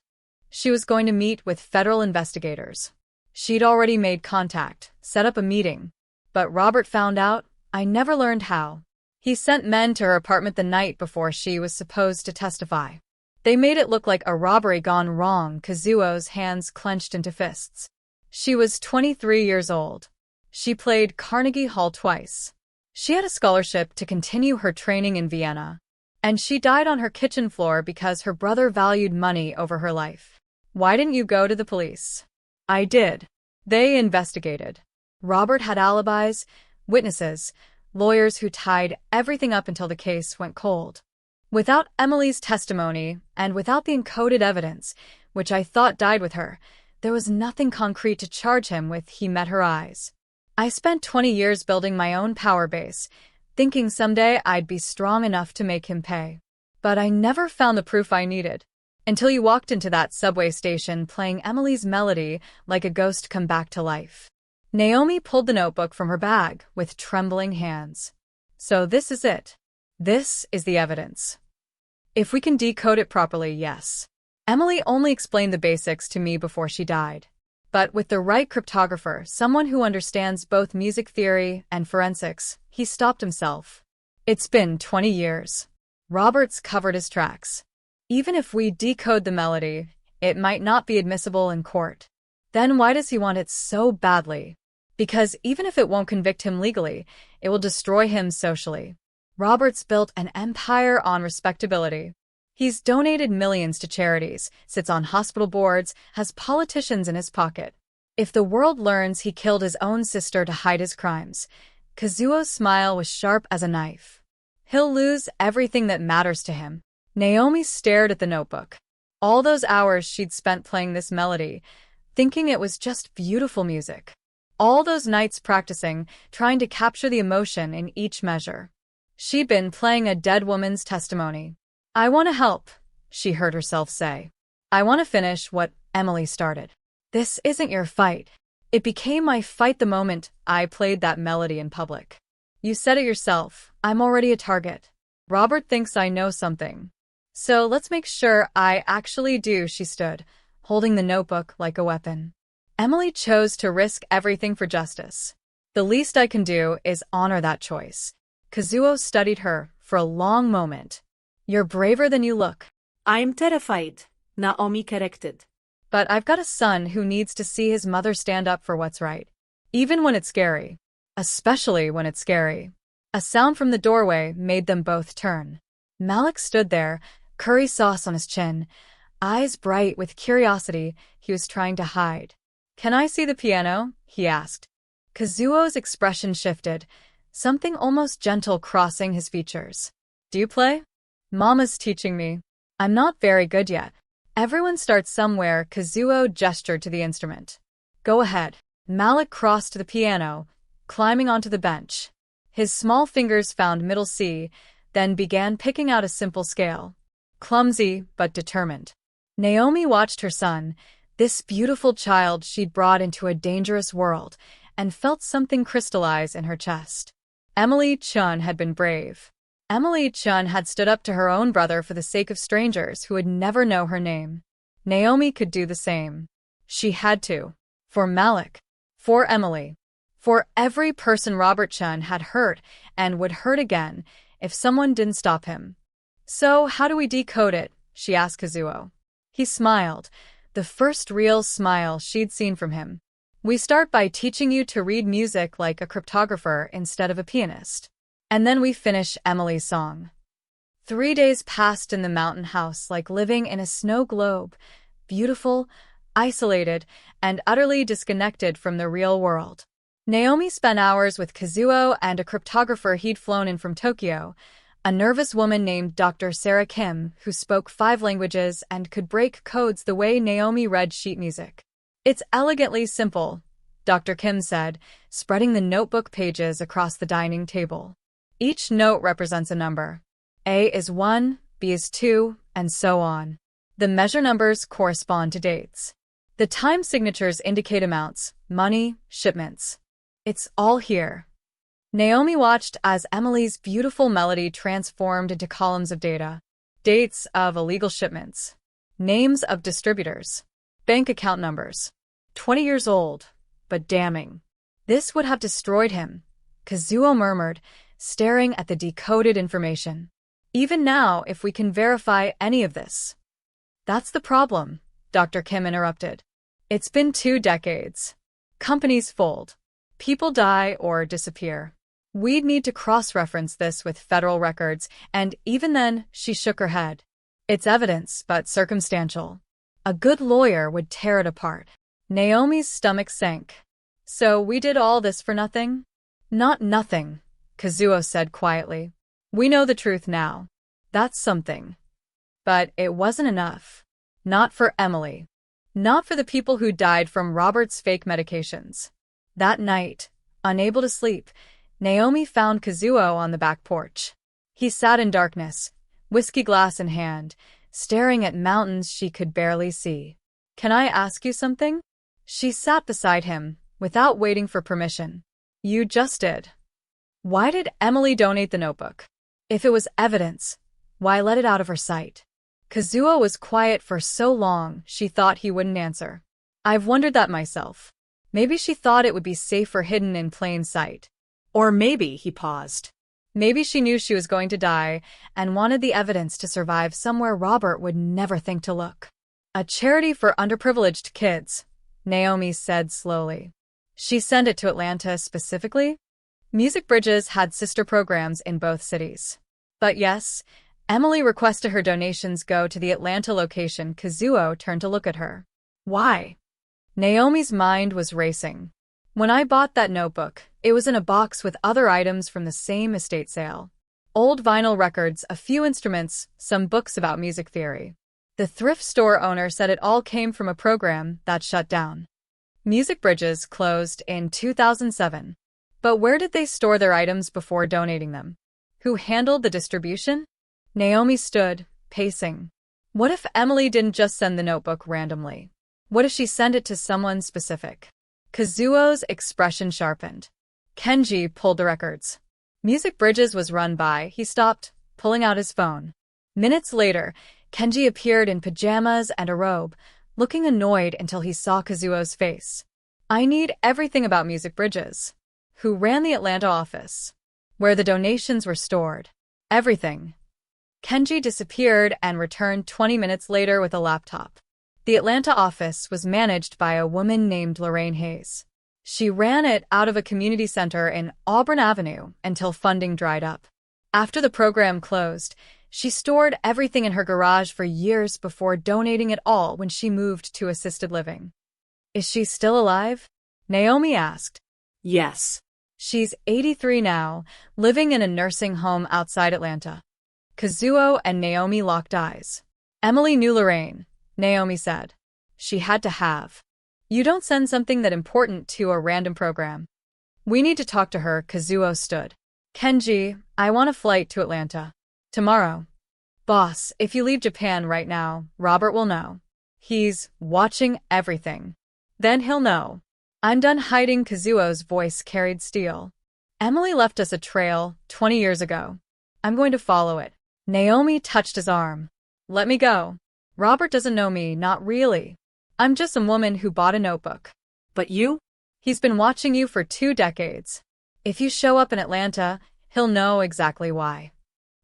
She was going to meet with federal investigators. She'd already made contact, set up a meeting. But Robert found out. I never learned how. He sent men to her apartment the night before she was supposed to testify. They made it look like a robbery gone wrong. Kazuo's hands clenched into fists. She was 23 years old. She played Carnegie Hall twice. She had a scholarship to continue her training in Vienna. And she died on her kitchen floor because her brother valued money over her life. Why didn't you go to the police? I did. They investigated. Robert had alibis, witnesses, lawyers who tied everything up until the case went cold. Without Emily's testimony, and without the encoded evidence, which I thought died with her, there was nothing concrete to charge him with. He met her eyes. I spent 20 years building my own power base, thinking someday I'd be strong enough to make him pay. But I never found the proof I needed. Until you walked into that subway station playing Emily's melody like a ghost come back to life. Naomi pulled the notebook from her bag with trembling hands. So this is it. This is the evidence. If we can decode it properly, yes. Emily only explained the basics to me before she died. But with the right cryptographer, someone who understands both music theory and forensics, he stopped himself. It's been 20 years. Roberts covered his tracks. Even if we decode the melody, it might not be admissible in court. Then why does he want it so badly? Because even if it won't convict him legally, it will destroy him socially. Roberts built an empire on respectability. He's donated millions to charities, sits on hospital boards, has politicians in his pocket. If the world learns he killed his own sister to hide his crimes, Kazuo's smile was sharp as a knife. He'll lose everything that matters to him. Naomi stared at the notebook. All those hours she'd spent playing this melody, thinking it was just beautiful music. All those nights practicing, trying to capture the emotion in each measure. She'd been playing a dead woman's testimony. I want to help, she heard herself say. I want to finish what Emily started. This isn't your fight. It became my fight the moment I played that melody in public. You said it yourself, I'm already a target. Robert thinks I know something. So let's make sure I actually do, she stood, holding the notebook like a weapon. Emily chose to risk everything for justice. The least I can do is honor that choice. Kazuo studied her for a long moment. You're braver than you look. I'm terrified, Naomi corrected. But I've got a son who needs to see his mother stand up for what's right. Even when it's scary. Especially when it's scary. A sound from the doorway made them both turn. Malik stood there, curry sauce on his chin, eyes bright with curiosity he was trying to hide. Can I see the piano? He asked. Kazuo's expression shifted, something almost gentle crossing his features. Do you play? Mama's teaching me. I'm not very good yet. Everyone starts somewhere. Kazuo gestured to the instrument. Go ahead. Malik crossed to the piano, climbing onto the bench. His small fingers found middle C, then began picking out a simple scale. Clumsy, but determined. Naomi watched her son, this beautiful child she'd brought into a dangerous world, and felt something crystallize in her chest. Emily Chun had been brave. Emily Chun had stood up to her own brother for the sake of strangers who would never know her name. Naomi could do the same. She had to. For Malik. For Emily. For every person Robert Chun had hurt and would hurt again if someone didn't stop him. So how do we decode it? She asked Kazuo. He smiled, the first real smile she'd seen from him. We start by teaching you to read music like a cryptographer instead of a pianist. And then we finish Emily's song. 3 days passed in the mountain house like living in a snow globe, beautiful, isolated, and utterly disconnected from the real world. Naomi spent hours with Kazuo and a cryptographer he'd flown in from Tokyo, a nervous woman named Dr. Sarah Kim who spoke 5 languages and could break codes the way Naomi read sheet music. It's elegantly simple, Dr. Kim said, spreading the notebook pages across the dining table. Each note represents a number. A is 1, B is 2, and so on. The measure numbers correspond to dates. The time signatures indicate amounts, money, shipments. It's all here. Naomi watched as Emily's beautiful melody transformed into columns of data. Dates of illegal shipments. Names of distributors. Bank account numbers. 20 years old, but damning. This would have destroyed him, Kazuo murmured, staring at the decoded information. Even now, if we can verify any of this. That's the problem, Dr. Kim interrupted. It's been 2 decades. Companies fold. People die or disappear. We'd need to cross-reference this with federal records, and even then, she shook her head. It's evidence, but circumstantial. A good lawyer would tear it apart. Naomi's stomach sank. So we did all this for nothing? Not nothing, Kazuo said quietly. We know the truth now. That's something. But it wasn't enough. Not for Emily. Not for the people who died from Robert's fake medications. That night, unable to sleep, Naomi found Kazuo on the back porch. He sat in darkness, whiskey glass in hand, staring at mountains she could barely see. Can I ask you something? She sat beside him, without waiting for permission. You just did. Why did Emily donate the notebook? If it was evidence, why let it out of her sight? Kazuo was quiet for so long she thought he wouldn't answer. I've wondered that myself. Maybe she thought it would be safer hidden in plain sight. Or maybe, he paused. Maybe she knew she was going to die and wanted the evidence to survive somewhere Robert would never think to look. A charity for underprivileged kids, Naomi said slowly. She sent it to Atlanta specifically? Music Bridges had sister programs in both cities. But yes, Emily requested her donations go to the Atlanta location. Kazuo turned to look at her. Why? Naomi's mind was racing. When I bought that notebook, it was in a box with other items from the same estate sale. Old vinyl records, a few instruments, some books about music theory. The thrift store owner said it all came from a program that shut down. Music Bridges closed in 2007. But where did they store their items before donating them? Who handled the distribution? Naomi stood, pacing. What if Emily didn't just send the notebook randomly? What if she sent it to someone specific? Kazuo's expression sharpened. Kenji pulled the records. Music Bridges was run by. He stopped, pulling out his phone. Minutes later, Kenji appeared in pajamas and a robe, looking annoyed until he saw Kazuo's face. I need everything about Music Bridges. Who ran the Atlanta office? Where the donations were stored? Everything. Kenji disappeared and returned 20 minutes later with a laptop. The Atlanta office was managed by a woman named Lorraine Hayes. She ran it out of a community center in Auburn Avenue until funding dried up. After the program closed, she stored everything in her garage for years before donating it all when she moved to assisted living. Is she still alive? Naomi asked. Yes. She's 83 now, living in a nursing home outside Atlanta. Kazuo and Naomi locked eyes. Emily knew Lorraine, Naomi said. She had to have. You don't send something that important to a random program. We need to talk to her. Kazuo stood. Kenji, I want a flight to Atlanta. Tomorrow. Boss, if you leave Japan right now, Robert will know. He's watching everything. Then he'll know. I'm done hiding. Kazuo's voice carried steel. Emily left us a trail 20 years ago. I'm going to follow it. Naomi touched his arm. Let me go. Robert doesn't know me, not really. I'm just a woman who bought a notebook. But you? He's been watching you for 2 decades. If you show up in Atlanta, he'll know exactly why.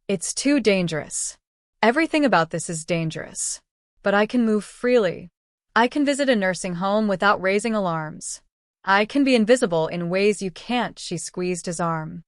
It's too dangerous. Everything about this is dangerous. But I can move freely. I can visit a nursing home without raising alarms. I can be invisible in ways you can't. She squeezed his arm.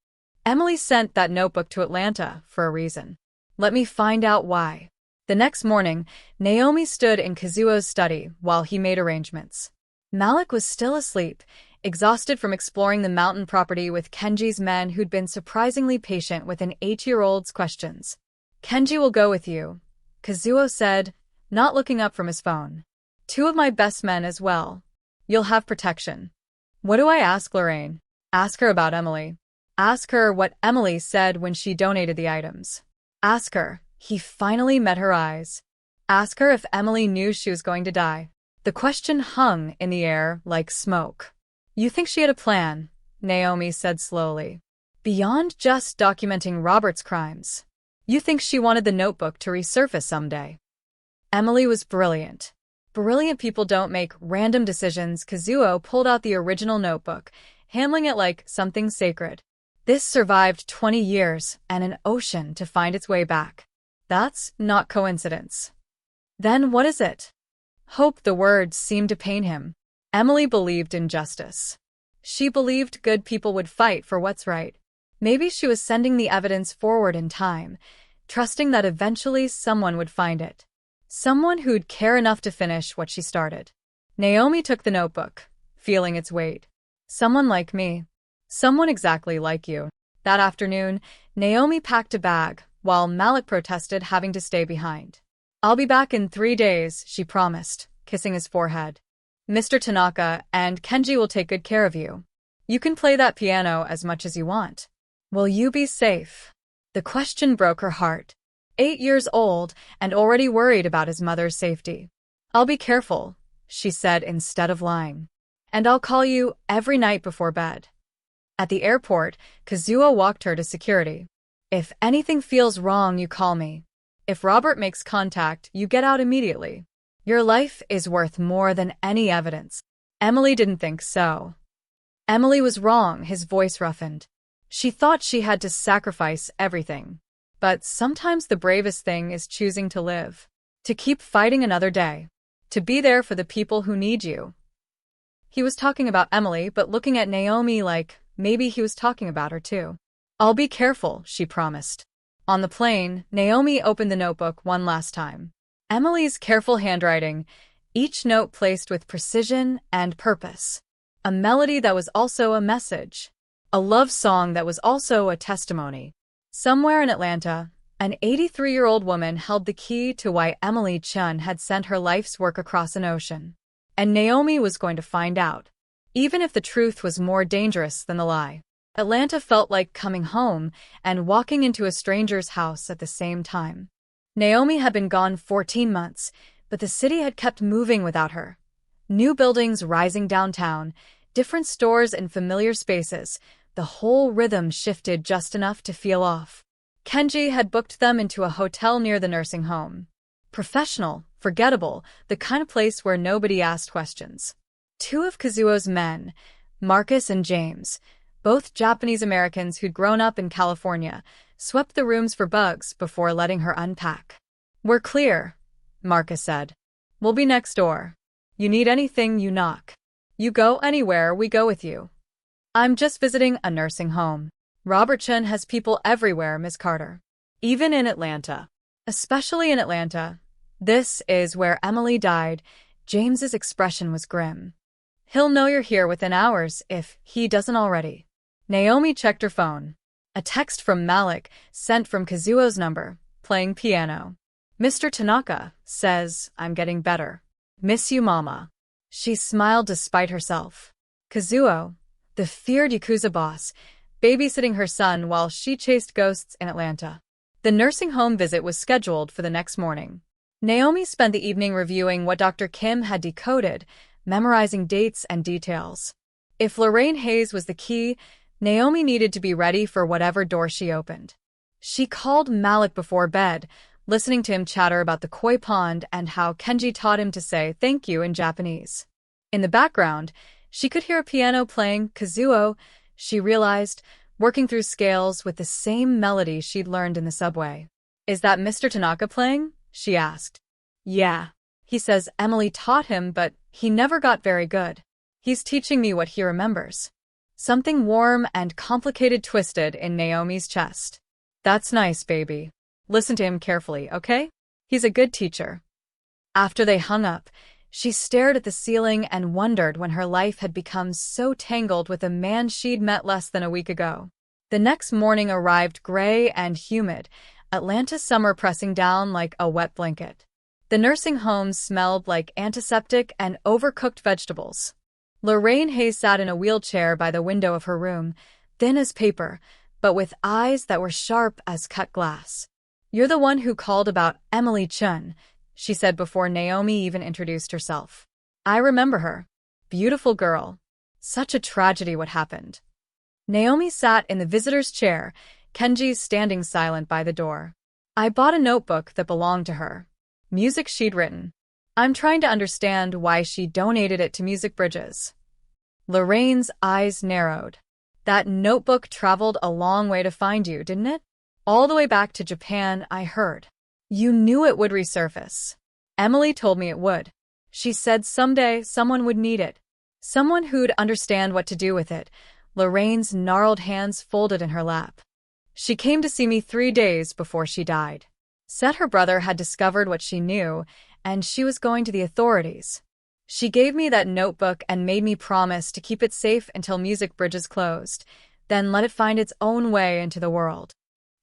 Emily sent that notebook to Atlanta for a reason. Let me find out why. The next morning, Naomi stood in Kazuo's study while he made arrangements. Malik was still asleep, exhausted from exploring the mountain property with Kenji's men who'd been surprisingly patient with an 8-year-old's questions. Kenji will go with you, Kazuo said, not looking up from his phone. 2 of my best men as well. You'll have protection. What do I ask Lorraine? Ask her about Emily. Ask her what Emily said when she donated the items. Ask her. He finally met her eyes. Ask her if Emily knew she was going to die. The question hung in the air like smoke. You think she had a plan, Naomi said slowly. Beyond just documenting Robert's crimes. You think she wanted the notebook to resurface someday. Emily was brilliant. Brilliant people don't make random decisions. Kazuo pulled out the original notebook, handling it like something sacred. This survived 20 years and an ocean to find its way back. That's not coincidence. Then what is it? Hope. The words seemed to pain him. Emily believed in justice. She believed good people would fight for what's right. Maybe she was sending the evidence forward in time, trusting that eventually someone would find it. Someone who'd care enough to finish what she started. Naomi took the notebook, feeling its weight. Someone like me. Someone exactly like you. That afternoon, Naomi packed a bag, while Malik protested having to stay behind. I'll be back in 3 days, she promised, kissing his forehead. Mr. Tanaka and Kenji will take good care of you. You can play that piano as much as you want. Will you be safe? The question broke her heart. 8 years old and already worried about his mother's safety. I'll be careful, she said instead of lying. And I'll call you every night before bed. At the airport, Kazuo walked her to security. If anything feels wrong, you call me. If Robert makes contact, you get out immediately. Your life is worth more than any evidence. Emily didn't think so. Emily was wrong, his voice roughened. She thought she had to sacrifice everything. But sometimes the bravest thing is choosing to live. To keep fighting another day. To be there for the people who need you. He was talking about Emily, but looking at Naomi like maybe he was talking about her too. I'll be careful, she promised. On the plane, Naomi opened the notebook one last time. Emily's careful handwriting, each note placed with precision and purpose. A melody that was also a message. A love song that was also a testimony. Somewhere in Atlanta, an 83-year-old woman held the key to why Emily Chun had sent her life's work across an ocean. And Naomi was going to find out, even if the truth was more dangerous than the lie. Atlanta felt like coming home and walking into a stranger's house at the same time. Naomi had been gone 14 months, but the city had kept moving without her. New buildings rising downtown, different stores in familiar spaces, the whole rhythm shifted just enough to feel off. Kenji had booked them into a hotel near the nursing home. Professional, forgettable, the kind of place where nobody asked questions. Two of Kazuo's men, Marcus and James, both Japanese Americans who'd grown up in California, swept the rooms for bugs before letting her unpack. "We're clear," Marcus said. "We'll be next door. You need anything, you knock. You go anywhere, we go with you." "I'm just visiting a nursing home. Robert Chun has people everywhere, Miss Carter. Even in Atlanta." Especially in Atlanta. This is where Emily died. James's expression was grim. "He'll know you're here within hours if he doesn't already." Naomi checked her phone. A text from Malik, sent from Kazuo's number, playing piano. "Mr. Tanaka says I'm getting better. Miss you, Mama." She smiled despite herself. Kazuo, the feared Yakuza boss, babysitting her son while she chased ghosts in Atlanta. The nursing home visit was scheduled for the next morning. Naomi spent the evening reviewing what Dr. Kim had decoded, memorizing dates and details. If Lorraine Hayes was the key, Naomi needed to be ready for whatever door she opened. She called Malik before bed, listening to him chatter about the koi pond and how Kenji taught him to say thank you in Japanese. In the background, she could hear a piano playing Kazuo, she realized, working through scales with the same melody she'd learned in the subway. "Is that Mr. Tanaka playing?" she asked. "Yeah. He says Emily taught him, but he never got very good. He's teaching me what he remembers." Something warm and complicated twisted in Naomi's chest. "That's nice, baby. Listen to him carefully, okay? He's a good teacher." After they hung up, she stared at the ceiling and wondered when her life had become so tangled with a man she'd met less than a week ago. The next morning arrived gray and humid, Atlanta summer pressing down like a wet blanket. The nursing home smelled like antiseptic and overcooked vegetables. Lorraine Hayes sat in a wheelchair by the window of her room, thin as paper, but with eyes that were sharp as cut glass. "You're the one who called about Emily Chun," she said before Naomi even introduced herself. "I remember her. Beautiful girl. Such a tragedy what happened." Naomi sat in the visitor's chair, Kenji standing silent by the door. "I bought a notebook that belonged to her. Music she'd written. I'm trying to understand why she donated it to Music Bridges." Lorraine's eyes narrowed. "That notebook traveled a long way to find you, didn't it? All the way back to Japan, I heard. You knew it would resurface. Emily told me it would. She said someday someone would need it. Someone who'd understand what to do with it." Lorraine's gnarled hands folded in her lap. "She came to see me 3 days before she died. Said her brother had discovered what she knew, and she was going to the authorities. She gave me that notebook and made me promise to keep it safe until Music Bridges closed, then let it find its own way into the world."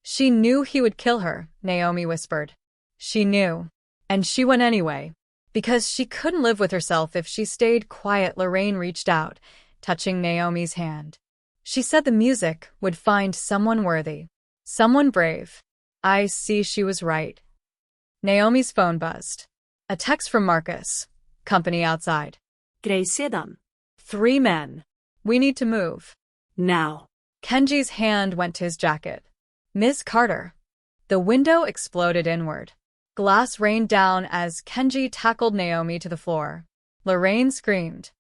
"She knew he would kill her," Naomi whispered. "She knew. And she went anyway. Because she couldn't live with herself if she stayed quiet." Lorraine reached out, touching Naomi's hand. "She said the music would find someone worthy. Someone brave." I see she was right. Naomi's phone buzzed. A text from Marcus. Company outside. Gray sedan. 3 men. "We need to move. Now." Kenji's hand went to his jacket. "Miss Carter." The window exploded inward. Glass rained down as Kenji tackled Naomi to the floor. Lorraine screamed.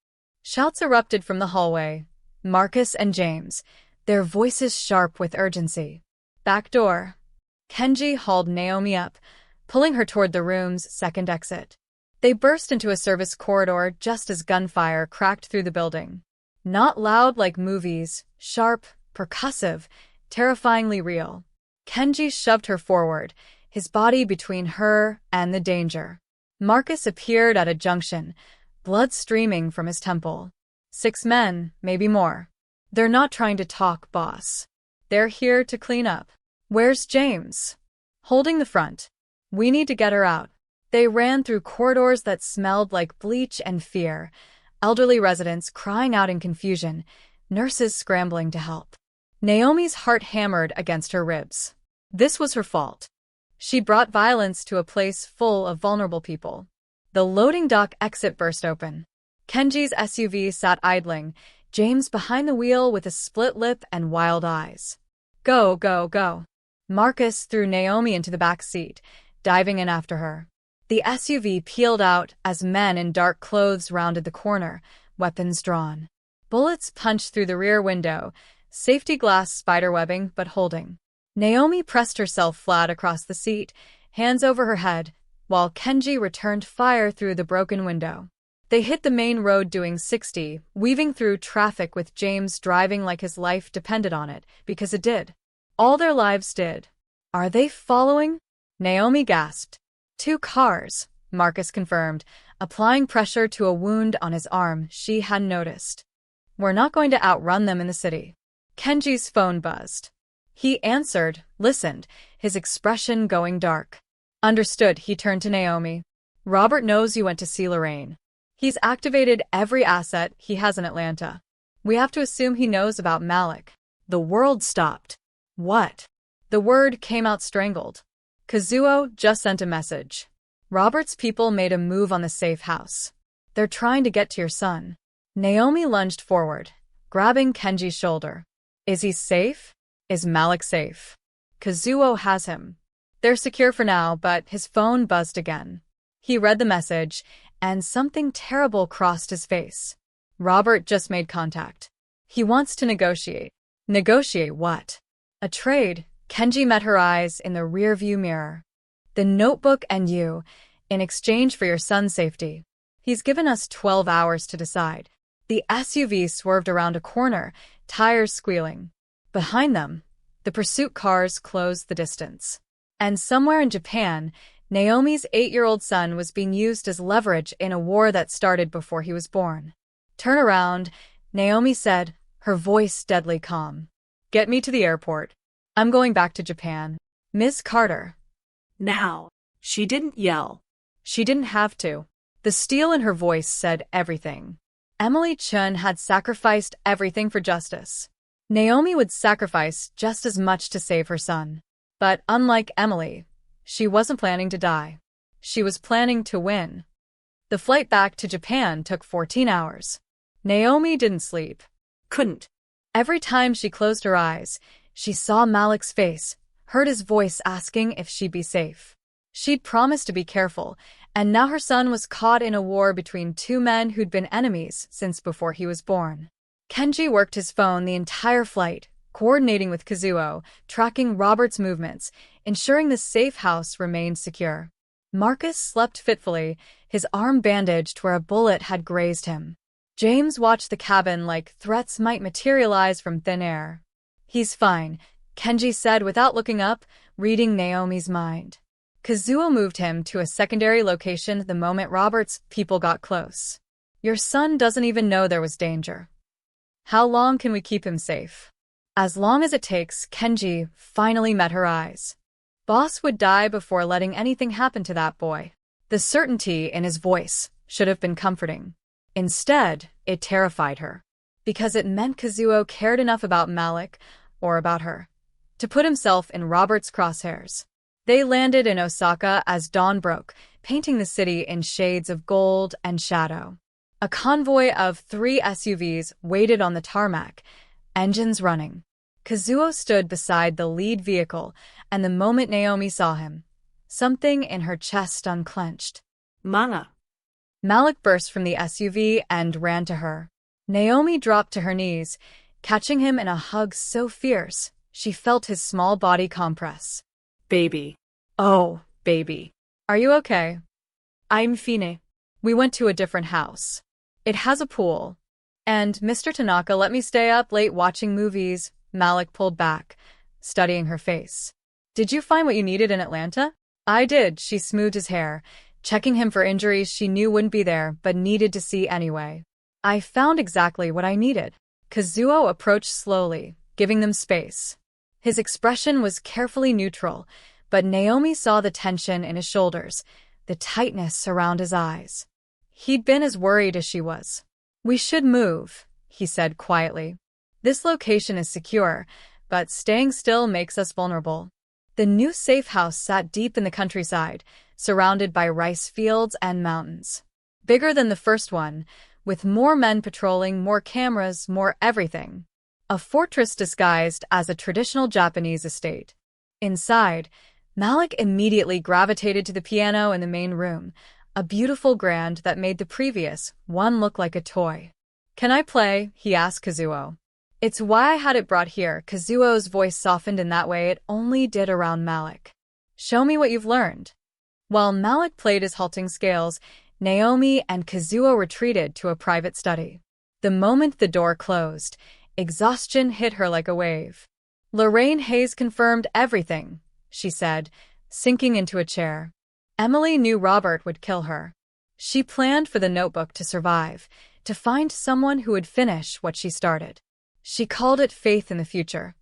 Shouts erupted from the hallway. Marcus and James, their voices sharp with urgency. "Back door." Kenji hauled Naomi up, pulling her toward the room's second exit. They burst into a service corridor just as gunfire cracked through the building. Not loud like movies, sharp, percussive, terrifyingly real. Kenji shoved her forward, his body between her and the danger. Marcus appeared at a junction, blood streaming from his temple. 6 men, maybe more. They're not trying to talk, boss. They're here to clean up. Where's James? Holding the front. We need to get her out. They ran through corridors that smelled like bleach and fear, elderly residents crying out in confusion, nurses scrambling to help. Naomi's heart hammered against her ribs. This was her fault. She'd brought violence to a place full of vulnerable people. The loading dock exit burst open. Kenji's SUV sat idling, James behind the wheel with a split lip and wild eyes. Go, go, go. Marcus threw Naomi into the back seat, diving in after her. The SUV peeled out as men in dark clothes rounded the corner, weapons drawn. Bullets punched through the rear window, safety glass spiderwebbing but holding. Naomi pressed herself flat across the seat, hands over her head, while Kenji returned fire through the broken window. They hit the main road doing 60, weaving through traffic with James driving like his life depended on it, because it did. All their lives did. Are they following? Naomi gasped. 2 cars, Marcus confirmed, applying pressure to a wound on his arm she hadn't noticed. We're not going to outrun them in the city. Kenji's phone buzzed. He answered, listened, his expression going dark. Understood, he turned to Naomi. Robert knows you went to see Lorraine. He's activated every asset he has in Atlanta. We have to assume he knows about Malik. The world stopped. What? The word came out strangled. Kazuo just sent a message. Robert's people made a move on the safe house. They're trying to get to your son. Naomi lunged forward, grabbing Kenji's shoulder. Is he safe? Is Malik safe? Kazuo has him. They're secure for now, but his phone buzzed again. He read the message, and something terrible crossed his face. Robert just made contact. He wants to negotiate. Negotiate what? A trade. Kenji met her eyes in the rearview mirror. The notebook and you, in exchange for your son's safety. He's given us 12 hours to decide. The SUV swerved around a corner, tires squealing. Behind them, the pursuit cars closed the distance. And somewhere in Japan, Naomi's 8-year-old son was being used as leverage in a war that started before he was born. Turn around, Naomi said, her voice deadly calm. Get me to the airport. I'm going back to Japan. Miss Carter. Now. She didn't yell. She didn't have to. The steel in her voice said everything. Emily Chun had sacrificed everything for justice. Naomi would sacrifice just as much to save her son. But unlike Emily, she wasn't planning to die. She was planning to win. The flight back to Japan took 14 hours. Naomi didn't sleep. Couldn't. Every time she closed her eyes, she saw Malik's face, heard his voice asking if she'd be safe. She'd promised to be careful, and now her son was caught in a war between 2 men who'd been enemies since before he was born. Kenji worked his phone the entire flight, coordinating with Kazuo, tracking Robert's movements, ensuring the safe house remained secure. Marcus slept fitfully, his arm bandaged where a bullet had grazed him. James watched the cabin like threats might materialize from thin air. He's fine, Kenji said without looking up, reading Naomi's mind. Kazuo moved him to a secondary location the moment Robert's people got close. Your son doesn't even know there was danger. How long can we keep him safe? As long as it takes, Kenji finally met her eyes. Boss would die before letting anything happen to that boy. The certainty in his voice should have been comforting. Instead, it terrified her. Because it meant Kazuo cared enough about Malik, or about her, to put himself in Robert's crosshairs. They landed in Osaka as dawn broke, painting the city in shades of gold and shadow. A convoy of 3 SUVs waited on the tarmac, engines running. Kazuo stood beside the lead vehicle, and the moment Naomi saw him, something in her chest unclenched. Mana. Malik burst from the SUV and ran to her. Naomi dropped to her knees, catching him in a hug so fierce, she felt his small body compress. Baby. Oh, baby. Are you okay? I'm fine. We went to a different house. It has a pool. And Mr. Tanaka let me stay up late watching movies. Malik pulled back, studying her face. Did you find what you needed in Atlanta? I did, she smoothed his hair, checking him for injuries she knew wouldn't be there but needed to see anyway. I found exactly what I needed. Kazuo approached slowly, giving them space. His expression was carefully neutral, but Naomi saw the tension in his shoulders, the tightness around his eyes. He'd been as worried as she was. We should move, he said quietly. This location is secure, but staying still makes us vulnerable. The new safe house sat deep in the countryside, surrounded by rice fields and mountains. Bigger than the first one, with more men patrolling, more cameras, more everything. A fortress disguised as a traditional Japanese estate. Inside, Malik immediately gravitated to the piano in the main room, a beautiful grand that made the previous one look like a toy. Can I play? He asked Kazuo. It's why I had it brought here. Kazuo's voice softened in that way it only did around Malik. Show me what you've learned. While Malik played his halting scales, Naomi and Kazuo retreated to a private study. The moment the door closed, exhaustion hit her like a wave. Lorraine Hayes confirmed everything, she said, sinking into a chair. Emily knew Robert would kill her. She planned for the notebook to survive, to find someone who would finish what she started. She called it faith in the future.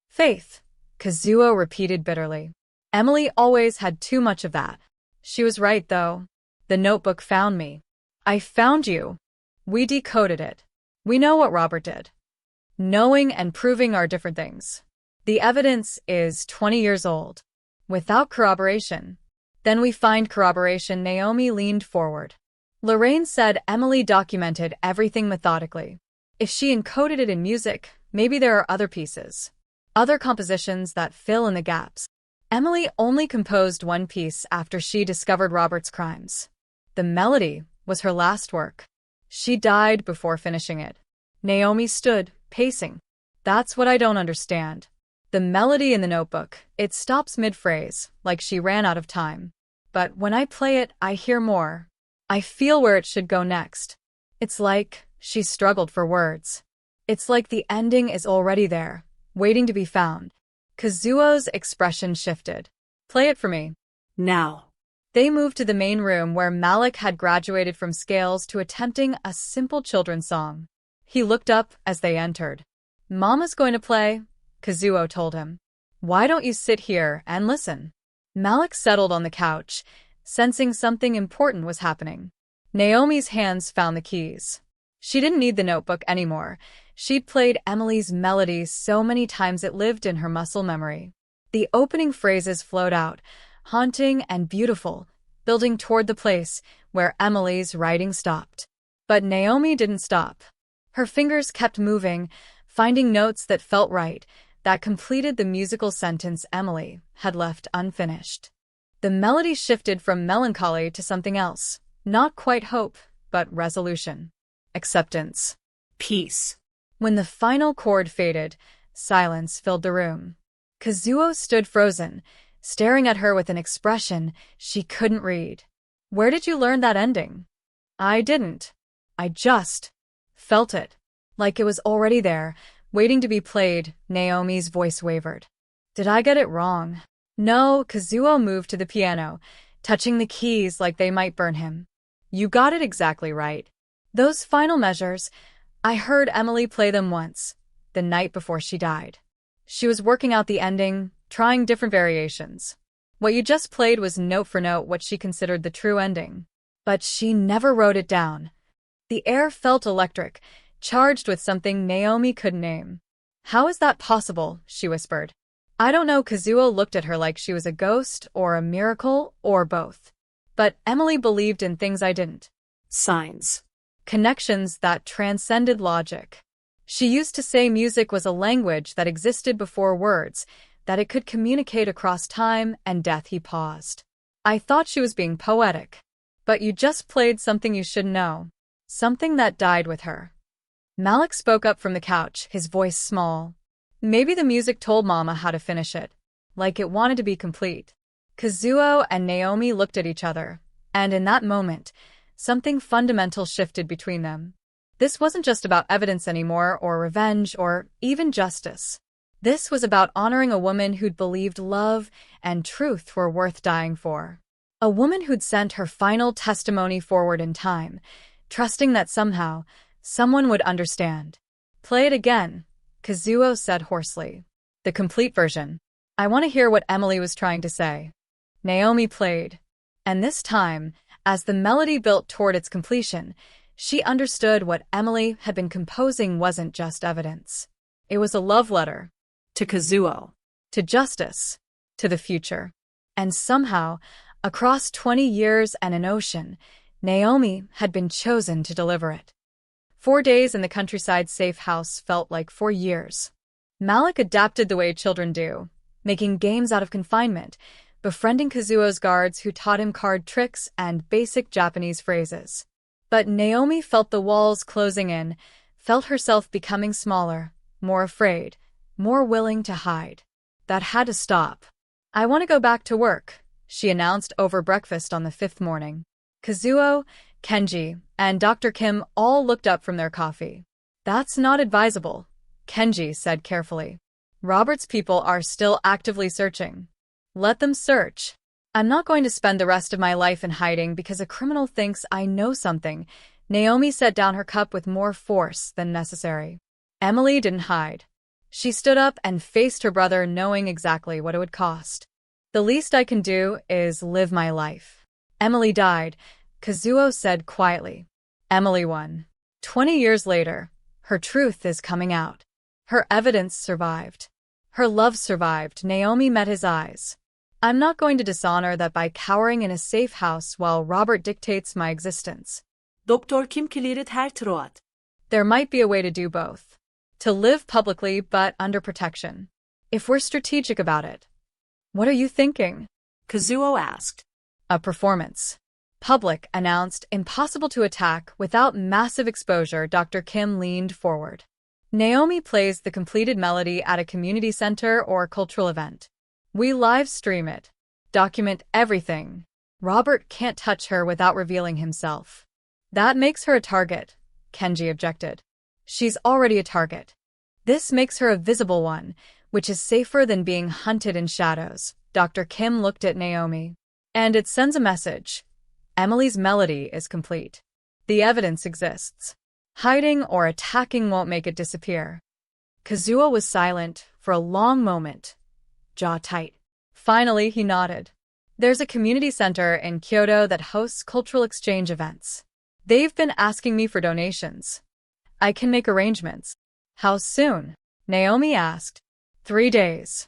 Faith, Kazuo repeated bitterly. Emily always had too much of that. She was right, though. The notebook found me. I found you. We decoded it. We know what Robert did. Knowing and proving are different things. The evidence is 20 years old. Without corroboration. Then we find corroboration. Naomi leaned forward. Lorraine said Emily documented everything methodically. If she encoded it in music, maybe there are other pieces. Other compositions that fill in the gaps. Emily only composed one piece after she discovered Robert's crimes. The melody was her last work. She died before finishing it. Naomi stood, pacing. That's what I don't understand. The melody in the notebook, it stops mid-phrase, like she ran out of time. But when I play it, I hear more. I feel where it should go next. It's like she struggled for words. It's like the ending is already there, waiting to be found. Kazuo's expression shifted. Play it for me. Now. They moved to the main room where Malik had graduated from scales to attempting a simple children's song. He looked up as they entered. Mama's going to play, Kazuo told him. Why don't you sit here and listen? Malik settled on the couch, sensing something important was happening. Naomi's hands found the keys. She didn't need the notebook anymore. She'd played Emily's melodies so many times it lived in her muscle memory. The opening phrases flowed out, haunting and beautiful, building toward the place where Emily's writing stopped. But Naomi didn't stop. Her fingers kept moving, finding notes that felt right, that completed the musical sentence Emily had left unfinished. The melody shifted from melancholy to something else, not quite hope, but resolution. Acceptance. Peace. When the final chord faded, silence filled the room. Kazuo stood frozen, staring at her with an expression she couldn't read. Where did you learn that ending? I didn't. I just felt it. Like it was already there, waiting to be played. Naomi's voice wavered. Did I get it wrong? No, Kazuo moved to the piano, touching the keys like they might burn him. You got it exactly right. Those final measures, I heard Emily play them once, the night before she died. She was working out the ending, trying different variations. What you just played was note for note what she considered the true ending. But she never wrote it down. The air felt electric, charged with something Naomi couldn't name. How is that possible? She whispered. I don't know. Kazuo looked at her like she was a ghost or a miracle or both. But Emily believed in things I didn't. Signs. Connections that transcended logic. She used to say music was a language that existed before words, that it could communicate across time and death. He paused. I thought she was being poetic. But you just played something you should know. Something that died with her. Malik spoke up from the couch, his voice small. Maybe the music told Mama how to finish it, like it wanted to be complete. Kazuo and Naomi looked at each other, and in that moment, something fundamental shifted between them. This wasn't just about evidence anymore, or revenge, or even justice. This was about honoring a woman who'd believed love and truth were worth dying for. A woman who'd sent her final testimony forward in time, trusting that somehow, someone would understand. "Play it again," Kazuo said hoarsely. "The complete version. I want to hear what Emily was trying to say." Naomi played. And this time, as the melody built toward its completion, she understood what Emily had been composing wasn't just evidence. It was a love letter. To Kazuo. To justice. To the future. And somehow, across 20 years and an ocean, Naomi had been chosen to deliver it. 4 days in the countryside safe house felt like 4 years. Malik adapted the way children do, making games out of confinement, befriending Kazuo's guards who taught him card tricks and basic Japanese phrases. But Naomi felt the walls closing in, felt herself becoming smaller, more afraid, more willing to hide. That had to stop. "I want to go back to work," she announced over breakfast on the 5th morning. Kazuo, Kenji, and Dr. Kim all looked up from their coffee. "That's not advisable," Kenji said carefully. "Robert's people are still actively searching. Let them search. I'm not going to spend the rest of my life in hiding because a criminal thinks I know something." Naomi set down her cup with more force than necessary. Emily didn't hide. She stood up and faced her brother, knowing exactly what it would cost. "The least I can do is live my life." Emily died, Kazuo said quietly. Emily won. 20 years later, her truth is coming out. Her evidence survived. Her love survived. Naomi met his eyes. "I'm not going to dishonor that by cowering in a safe house while Robert dictates my existence." Doktor Kim cleared her throat. There might be a way to do both. To live publicly but under protection. If we're strategic about it. "What are you thinking?" Kazuo asked. "A performance. Public, announced, impossible to attack without massive exposure." Dr. Kim leaned forward. "Naomi plays the completed melody at a community center or cultural event. We live stream it. Document everything. Robert can't touch her without revealing himself." "That makes her a target," Kenji objected. "She's already a target. This makes her a visible one, which is safer than being hunted in shadows." Dr. Kim looked at Naomi. "And it sends a message. Emily's melody is complete. The evidence exists. Hiding or attacking won't make it disappear." Kazuo was silent for a long moment, jaw tight. Finally, he nodded. "There's a community center in Kyoto that hosts cultural exchange events. They've been asking me for donations. I can make arrangements." "How soon?" Naomi asked. 3 days.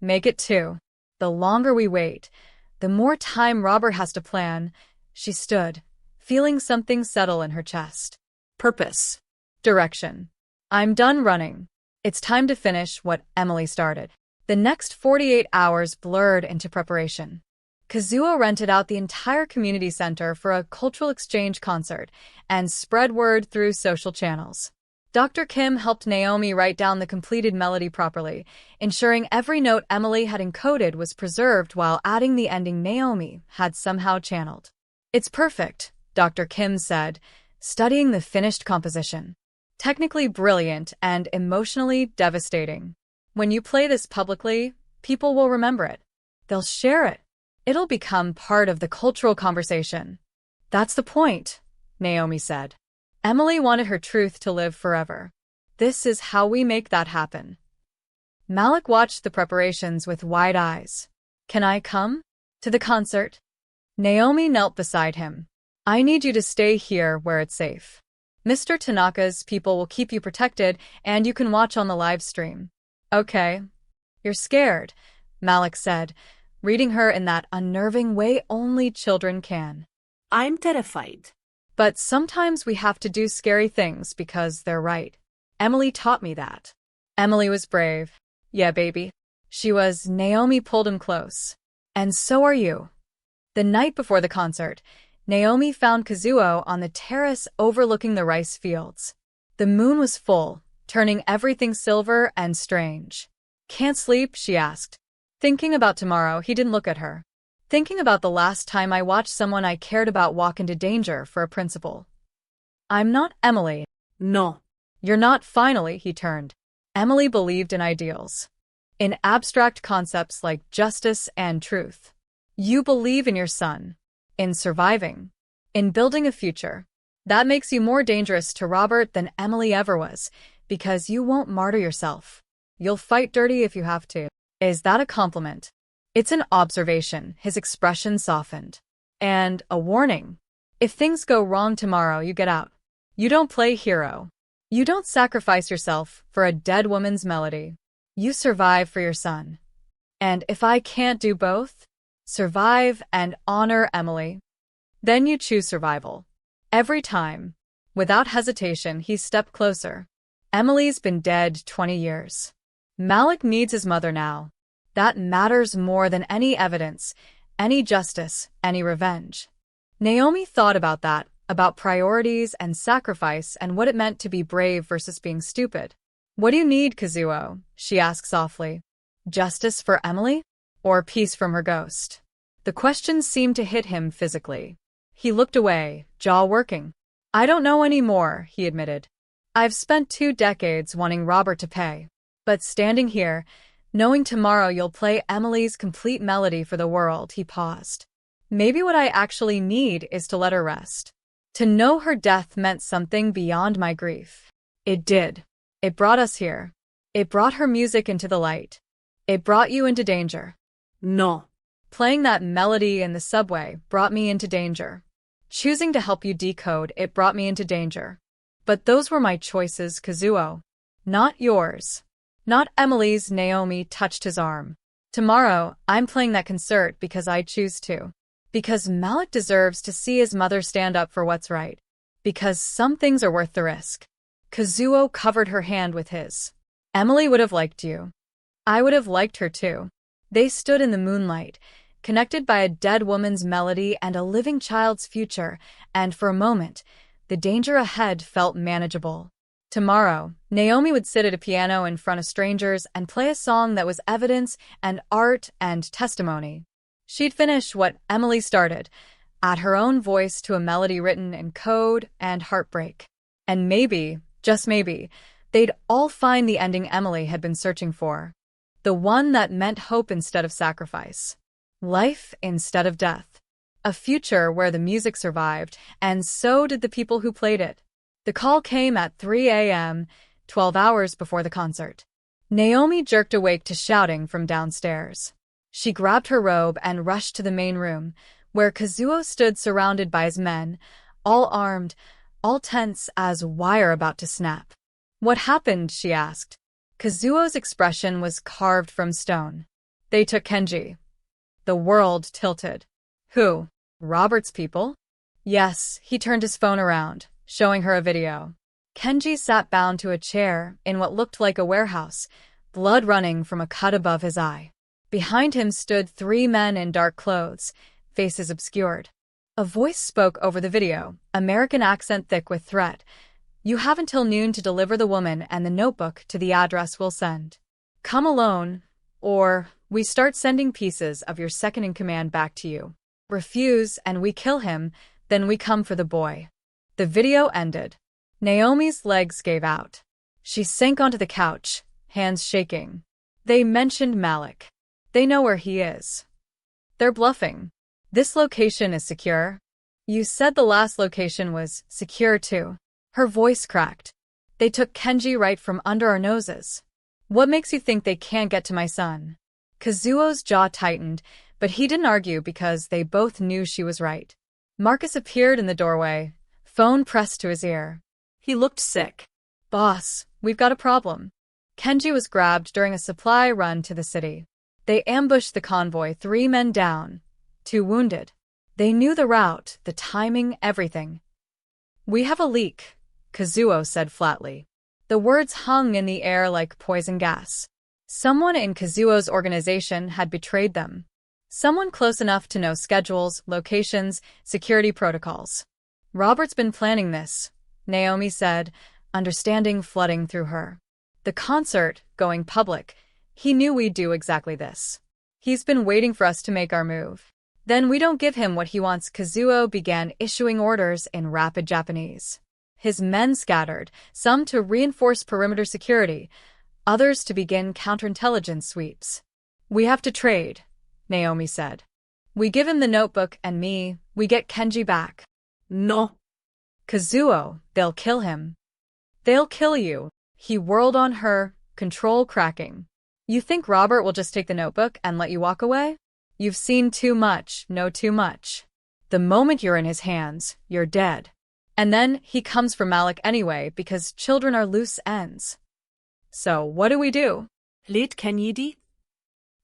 "Make it 2. The longer we wait, the more time Robert has to plan." She stood, feeling something settle in her chest. Purpose. Direction. "I'm done running. It's time to finish what Emily started." The next 48 hours blurred into preparation. Kazuo rented out the entire community center for a cultural exchange concert and spread word through social channels. Dr. Kim helped Naomi write down the completed melody properly, ensuring every note Emily had encoded was preserved while adding the ending Naomi had somehow channeled. "It's perfect," Dr. Kim said, studying the finished composition. "Technically brilliant and emotionally devastating. When you play this publicly, people will remember it. They'll share it. It'll become part of the cultural conversation." "That's the point," Naomi said. "Emily wanted her truth to live forever. This is how we make that happen." Malik watched the preparations with wide eyes. "Can I come? To the concert?" Naomi knelt beside him. "I need you to stay here where it's safe. Mr. Tanaka's people will keep you protected, and you can watch on the live stream." "Okay." "You're scared," Malik said, reading her in that unnerving way only children can. "I'm terrified. But sometimes we have to do scary things because they're right. Emily taught me that." Emily was brave. "Yeah, baby." She was. Naomi pulled him close. "And so are you." The night before the concert, Naomi found Kazuo on the terrace overlooking the rice fields. The moon was full, turning everything silver and strange. "Can't sleep?" she asked. "Thinking about tomorrow." He didn't look at her. "Thinking about the last time I watched someone I cared about walk into danger for a principal." "I'm not Emily." No. "You're not." Finally, he turned. Emily believed in ideals, in abstract concepts like justice and truth. You believe in your son, in surviving, in building a future. That makes you more dangerous to Robert than Emily ever was, because you won't martyr yourself. You'll fight dirty if you have to. Is that a compliment? It's an observation. His expression softened. And a warning. If things go wrong tomorrow, you get out. You don't play hero. You don't sacrifice yourself for a dead woman's melody. You survive for your son. And if I can't do both, survive and honor Emily, then you choose survival. Every time, without hesitation, he stepped closer. Emily's been dead 20 years. Malik needs his mother now. That matters more than any evidence, any justice, any revenge. Naomi thought about that, about priorities and sacrifice and what it meant to be brave versus being stupid. What do you need, Kazuo? She asked softly. Justice for Emily? Or peace from her ghost? The question seemed to hit him physically. He looked away, jaw working. I don't know anymore, he admitted. I've spent 2 decades wanting Robert to pay. But standing here, knowing tomorrow you'll play Emily's complete melody for the world, he paused. Maybe what I actually need is to let her rest. To know her death meant something beyond my grief. It did. It brought us here. It brought her music into the light. It brought you into danger. No. Playing that melody in the subway brought me into danger. Choosing to help you decode it brought me into danger. But those were my choices, Kazuo. Not yours. Not Emily's. Naomi touched his arm. Tomorrow, I'm playing that concert because I choose to. Because Malik deserves to see his mother stand up for what's right. Because some things are worth the risk. Kazuo covered her hand with his. Emily would have liked you. I would have liked her too. They stood in the moonlight, connected by a dead woman's melody and a living child's future, and for a moment, the danger ahead felt manageable. Tomorrow, Naomi would sit at a piano in front of strangers and play a song that was evidence and art and testimony. She'd finish what Emily started, add her own voice to a melody written in code and heartbreak. And maybe, just maybe, they'd all find the ending Emily had been searching for. The one that meant hope instead of sacrifice. Life instead of death. A future where the music survived, and so did the people who played it. The call came at 3 a.m., 12 hours before the concert. Naomi jerked awake to shouting from downstairs. She grabbed her robe and rushed to the main room, where Kazuo stood surrounded by his men, all armed, all tense as wire about to snap. What happened? She asked. Kazuo's expression was carved from stone. They took Kenji. The world tilted. Who? Robert's people? Yes, he turned his phone around, showing her a video. Kenji sat bound to a chair in what looked like a warehouse, blood running from a cut above his eye. Behind him stood 3 men in dark clothes, faces obscured. A voice spoke over the video, American accent thick with threat. You have until noon to deliver the woman and the notebook to the address we'll send. Come alone, or we start sending pieces of your second-in-command back to you. Refuse and we kill him, then we come for the boy. The video ended. Naomi's legs gave out. She sank onto the couch, hands shaking. They mentioned Malik. They know where he is. They're bluffing. This location is secure. You said the last location was secure too. Her voice cracked. They took Kenji right from under our noses. What makes you think they can't get to my son? Kazuo's jaw tightened, but he didn't argue because they both knew she was right. Marcus appeared in the doorway, phone pressed to his ear. He looked sick. Boss, we've got a problem. Kenji was grabbed during a supply run to the city. They ambushed the convoy, 3 men down, 2 wounded. They knew the route, the timing, everything. We have a leak, Kazuo said flatly. The words hung in the air like poison gas. Someone in Kazuo's organization had betrayed them. Someone close enough to know schedules, locations, security protocols. Robert's been planning this, Naomi said, understanding flooding through her. The concert, going public, he knew we'd do exactly this. He's been waiting for us to make our move. Then we don't give him what he wants. Kazuo began issuing orders in rapid Japanese. His men scattered, some to reinforce perimeter security, others to begin counterintelligence sweeps. We have to trade, Naomi said. We give him the notebook and we get Kenji back. No. Kazuo, they'll kill him. They'll kill you. He whirled on her, control cracking. You think Robert will just take the notebook and let you walk away? You've seen too much, know too much. The moment you're in his hands, you're dead. And then he comes for Malik anyway because children are loose ends. So what do? Let Kenji.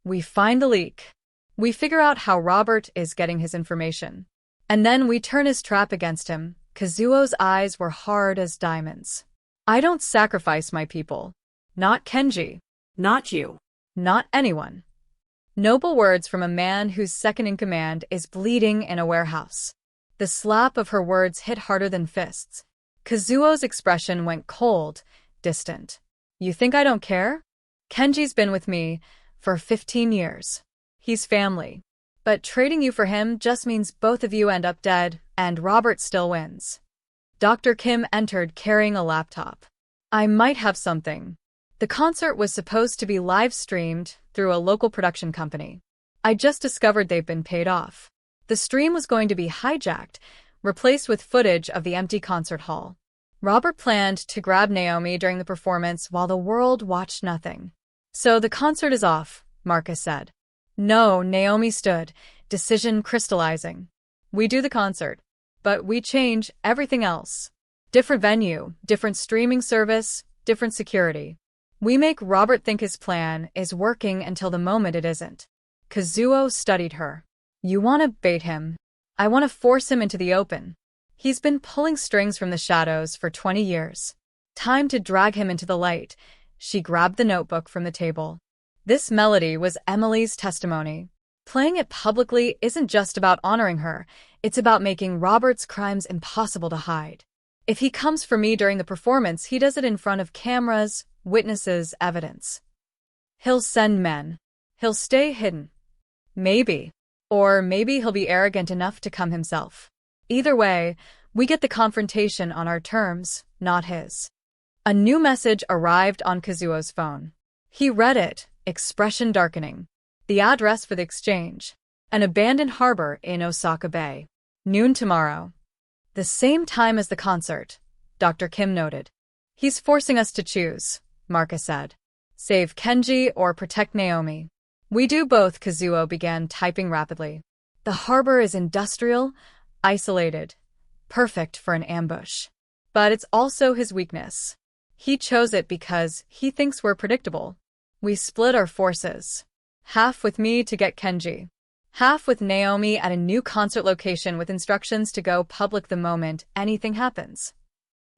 We find the leak. We figure out how Robert is getting his information. And then we turn his trap against him. Kazuo's eyes were hard as diamonds. I don't sacrifice my people. Not Kenji. Not you. Not anyone. Noble words from a man whose second-in-command is bleeding in a warehouse. The slap of her words hit harder than fists. Kazuo's expression went cold, distant. You think I don't care? Kenji's been with me for 15 years. He's family. But trading you for him just means both of you end up dead, and Robert still wins. Dr. Kim entered carrying a laptop. I might have something. The concert was supposed to be live-streamed through a local production company. I just discovered they've been paid off. The stream was going to be hijacked, replaced with footage of the empty concert hall. Robert planned to grab Naomi during the performance while the world watched nothing. So the concert is off, Marcus said. No, Naomi stood, decision crystallizing. We do the concert, but we change everything else. Different venue, different streaming service, different security. We make Robert think his plan is working until the moment it isn't. Kazuo studied her. You want to bait him. I want to force him into the open. He's been pulling strings from the shadows for 20 years. Time to drag him into the light. She grabbed the notebook from the table. This melody was Emily's testimony. Playing it publicly isn't just about honoring her. It's about making Robert's crimes impossible to hide. If he comes for me during the performance, he does it in front of cameras, witnesses, evidence. He'll send men. He'll stay hidden. Maybe. Or maybe he'll be arrogant enough to come himself. Either way, we get the confrontation on our terms, not his. A new message arrived on Kazuo's phone. He read it, expression darkening. The address for the exchange. An abandoned harbor in Osaka Bay. Noon tomorrow. The same time as the concert, Dr. Kim noted. He's forcing us to choose, Marcus said. Save Kenji or protect Naomi. We do both, Kazuo began typing rapidly. The harbor is industrial, isolated, perfect for an ambush. But it's also his weakness. He chose it because he thinks we're predictable. We split our forces. Half with me to get Kenji. Half with Naomi at a new concert location with instructions to go public the moment anything happens.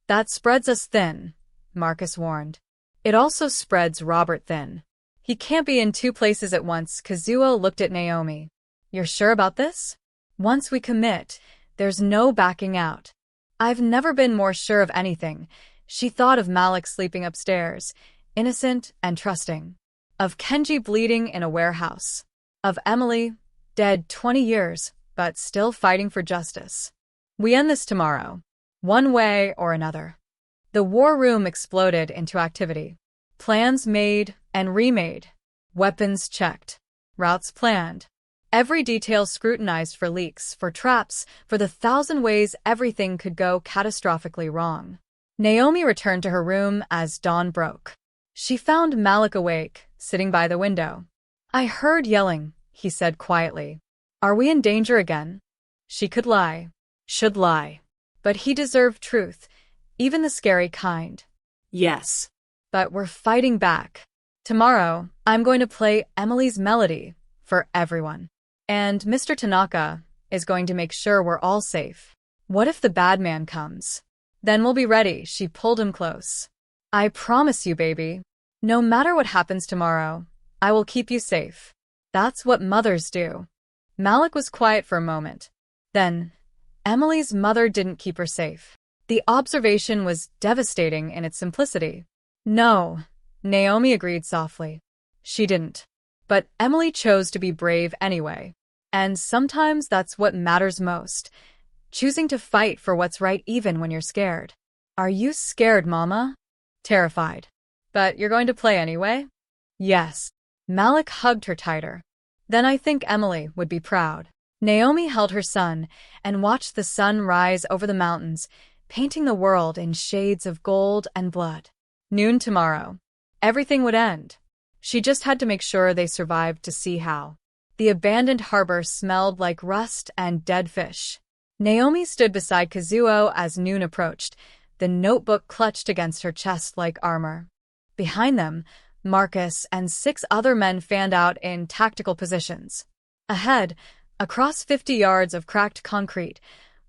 That spreads us thin, Marcus warned. It also spreads Robert thin. He can't be in two places at once. Kazuo looked at Naomi. You're sure about this? Once we commit, there's no backing out. I've never been more sure of anything. She thought of Malik sleeping upstairs, innocent and trusting. Of Kenji bleeding in a warehouse. Of Emily, dead 20 years, but still fighting for justice. We end this tomorrow. One way or another. The war room exploded into activity. Plans made and remade. Weapons checked. Routes planned. Every detail scrutinized for leaks, for traps, for the 1,000 ways everything could go catastrophically wrong. Naomi returned to her room as dawn broke. She found Malik awake, sitting by the window. I heard yelling, he said quietly. Are we in danger again? She could lie. Should lie. But he deserved truth, even the scary kind. Yes. But we're fighting back. Tomorrow, I'm going to play Emily's melody for everyone. And Mr. Tanaka is going to make sure we're all safe. What if the bad man comes? Then we'll be ready. She pulled him close. I promise you, baby. No matter what happens tomorrow, I will keep you safe. That's what mothers do. Malik was quiet for a moment. Then, Emily's mother didn't keep her safe. The observation was devastating in its simplicity. No, Naomi agreed softly. She didn't. But Emily chose to be brave anyway. And sometimes that's what matters most. Choosing to fight for what's right even when you're scared. Are you scared, Mama? Terrified. But you're going to play anyway? Yes. Malik hugged her tighter. Then I think Emily would be proud. Naomi held her son and watched the sun rise over the mountains, painting the world in shades of gold and blood. Noon tomorrow. Everything would end. She just had to make sure they survived to see how. The abandoned harbor smelled like rust and dead fish. Naomi stood beside Kazuo as noon approached, the notebook clutched against her chest like armor. Behind them, Marcus and 6 other men fanned out in tactical positions. Ahead, across 50 yards of cracked concrete,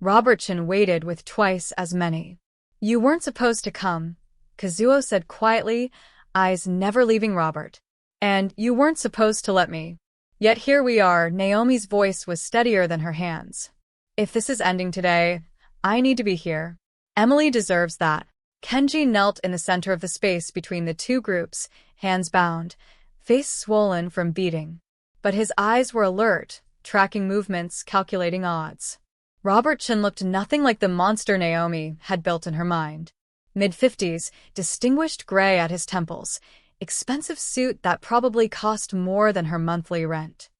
Robertson waited with twice as many. You weren't supposed to come, Kazuo said quietly, eyes never leaving Robert. And you weren't supposed to let me. Yet here we are. Naomi's voice was steadier than her hands. If this is ending today, I need to be here. Emily deserves that. Kenji knelt in the center of the space between the two groups, hands bound, face swollen from beating. But his eyes were alert, tracking movements, calculating odds. Robertson looked nothing like the monster Naomi had built in her mind. Mid-50s, distinguished gray at his temples, expensive suit that probably cost more than her monthly rent.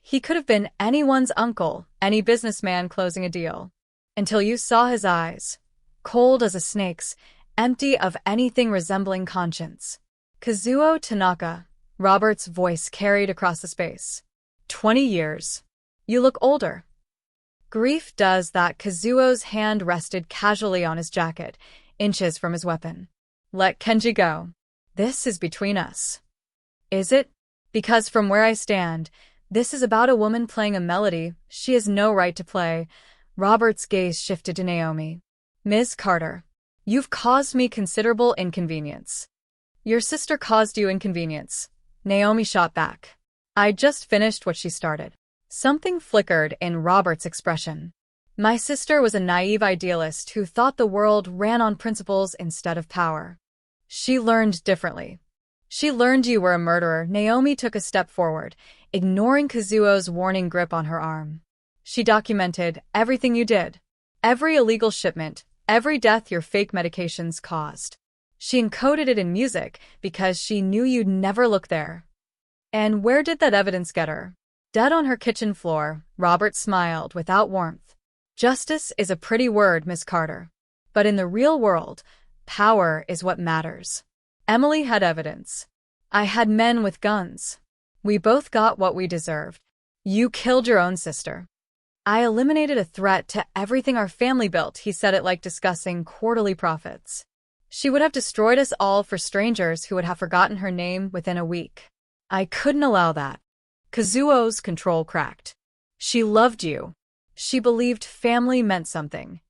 He could have been anyone's uncle, any businessman closing a deal. Until you saw his eyes, cold as a snake's, empty of anything resembling conscience. Kazuo Tanaka, Robert's voice carried across the space. 20 years. You look older. Grief does that. Kazuo's hand rested casually on his jacket, inches from his weapon. Let Kenji go. This is between us. Is it? Because from where I stand, this is about a woman playing a melody she has no right to play. Robert's gaze shifted to Naomi. Ms. Carter, you've caused me considerable inconvenience. Your sister caused you inconvenience. Naomi shot back. I just finished what she started. Something flickered in Robert's expression. My sister was a naive idealist who thought the world ran on principles instead of power. She learned differently. She learned you were a murderer. Naomi took a step forward, ignoring Kazuo's warning grip on her arm. She documented everything you did. Every illegal shipment, every death your fake medications caused. She encoded it in music because she knew you'd never look there. And where did that evidence get her? Dead on her kitchen floor, Robert smiled without warmth. Justice is a pretty word, Miss Carter. But in the real world, power is what matters. Emily had evidence. I had men with guns. We both got what we deserved. You killed your own sister. I eliminated a threat to everything our family built. He said it like discussing quarterly profits. She would have destroyed us all for strangers who would have forgotten her name within a week. I couldn't allow that. Kazuo's control cracked. She loved you. She believed family meant something.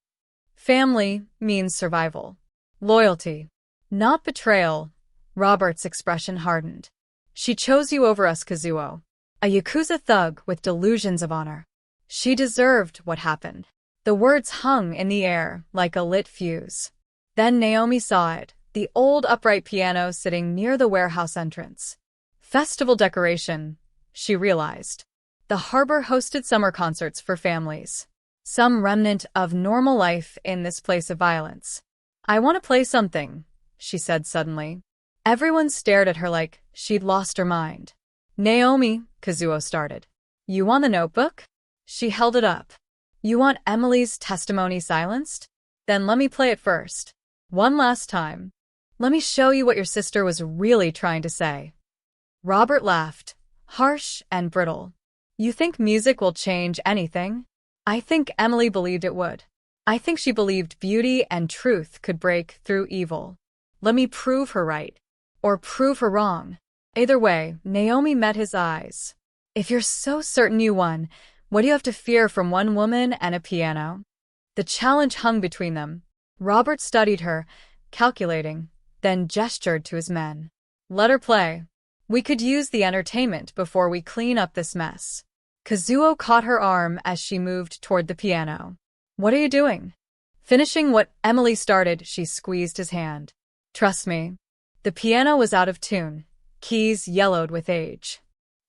Family means survival. Loyalty. Not betrayal. Robert's expression hardened. She chose you over us, Kazuo. A Yakuza thug with delusions of honor. She deserved what happened. The words hung in the air like a lit fuse. Then Naomi saw it, the old upright piano sitting near the warehouse entrance. Festival decoration, she realized. The harbor hosted summer concerts for families. Some remnant of normal life in this place of violence. I want to play something, she said suddenly. Everyone stared at her like she'd lost her mind. Naomi, Kazuo started. You want the notebook? She held it up. You want Emily's testimony silenced? Then let me play it first. One last time. Let me show you what your sister was really trying to say. Robert laughed, harsh and brittle. You think music will change anything? I think Emily believed it would. I think she believed beauty and truth could break through evil. Let me prove her right. Or prove her wrong. Either way, Naomi met his eyes. If you're so certain you won, what do you have to fear from one woman and a piano? The challenge hung between them. Robert studied her, calculating, then gestured to his men. Let her play. We could use the entertainment before we clean up this mess. Kazuo caught her arm as she moved toward the piano. What are you doing? Finishing what Emily started, she squeezed his hand. Trust me. The piano was out of tune, keys yellowed with age.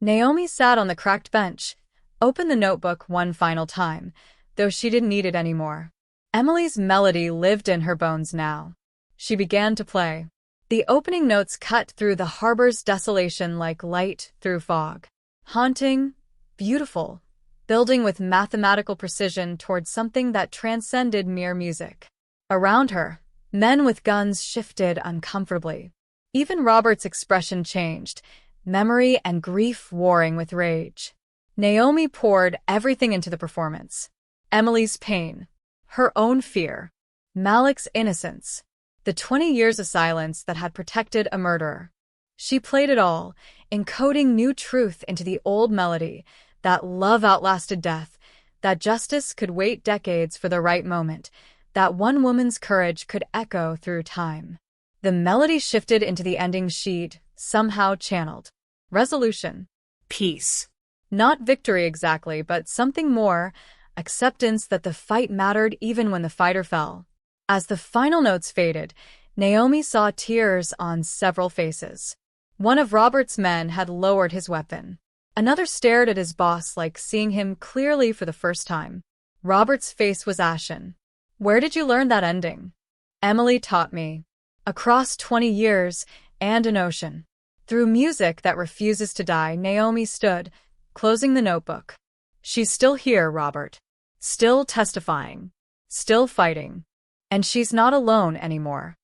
Naomi sat on the cracked bench, opened the notebook one final time, though she didn't need it anymore. Emily's melody lived in her bones now. She began to play. The opening notes cut through the harbor's desolation like light through fog. Haunting, beautiful, building with mathematical precision towards something that transcended mere music. Around her, men with guns shifted uncomfortably. Even Robert's expression changed, memory and grief warring with rage. Naomi poured everything into the performance. Emily's pain, her own fear, Malik's innocence, the 20 years of silence that had protected a murderer. She played it all, encoding new truth into the old melody, that love outlasted death, that justice could wait decades for the right moment, that one woman's courage could echo through time. The melody shifted into the ending sheet, somehow channeled. Resolution. Peace. Not victory exactly, but something more, acceptance that the fight mattered even when the fighter fell. As the final notes faded, Naomi saw tears on several faces. One of Robert's men had lowered his weapon. Another stared at his boss like seeing him clearly for the first time. Robert's face was ashen. "Where did you learn that ending?" "Emily taught me. Across 20 years and an ocean." Through music that refuses to die, Naomi stood, closing the notebook. "She's still here, Robert. Still testifying. Still fighting. And she's not alone anymore."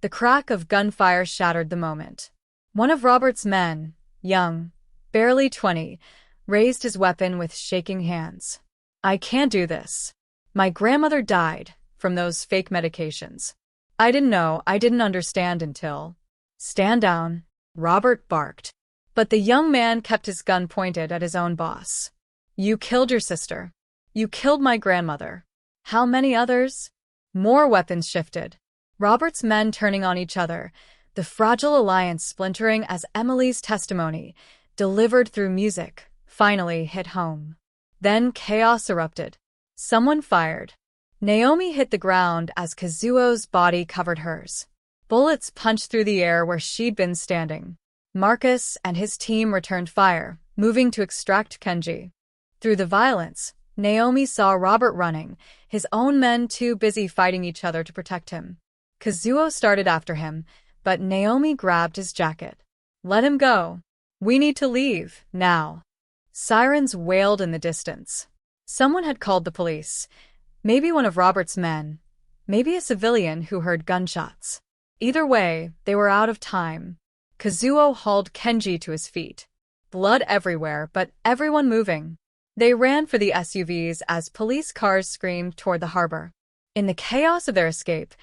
The crack of gunfire shattered the moment. One of Robert's men, young, barely 20, raised his weapon with shaking hands. "I can't do this. My grandmother died from those fake medications. I didn't know, I didn't understand until—" "Stand down," Robert barked. But the young man kept his gun pointed at his own boss. "You killed your sister. You killed my grandmother. How many others?" More weapons shifted. Robert's men turning on each other, the fragile alliance splintering as Emily's testimony, delivered through music, finally hit home. Then chaos erupted. Someone fired. Naomi hit the ground as Kazuo's body covered hers. Bullets punched through the air where she'd been standing. Marcus and his team returned fire, moving to extract Kenji. Through the violence, Naomi saw Robert running, his own men too busy fighting each other to protect him. Kazuo started after him, but Naomi grabbed his jacket. "Let him go. We need to leave, now." Sirens wailed in the distance. Someone had called the police. Maybe one of Robert's men. Maybe a civilian who heard gunshots. Either way, they were out of time. Kazuo hauled Kenji to his feet. Blood everywhere, but everyone moving. They ran for the SUVs as police cars screamed toward the harbor. In the chaos of their escape,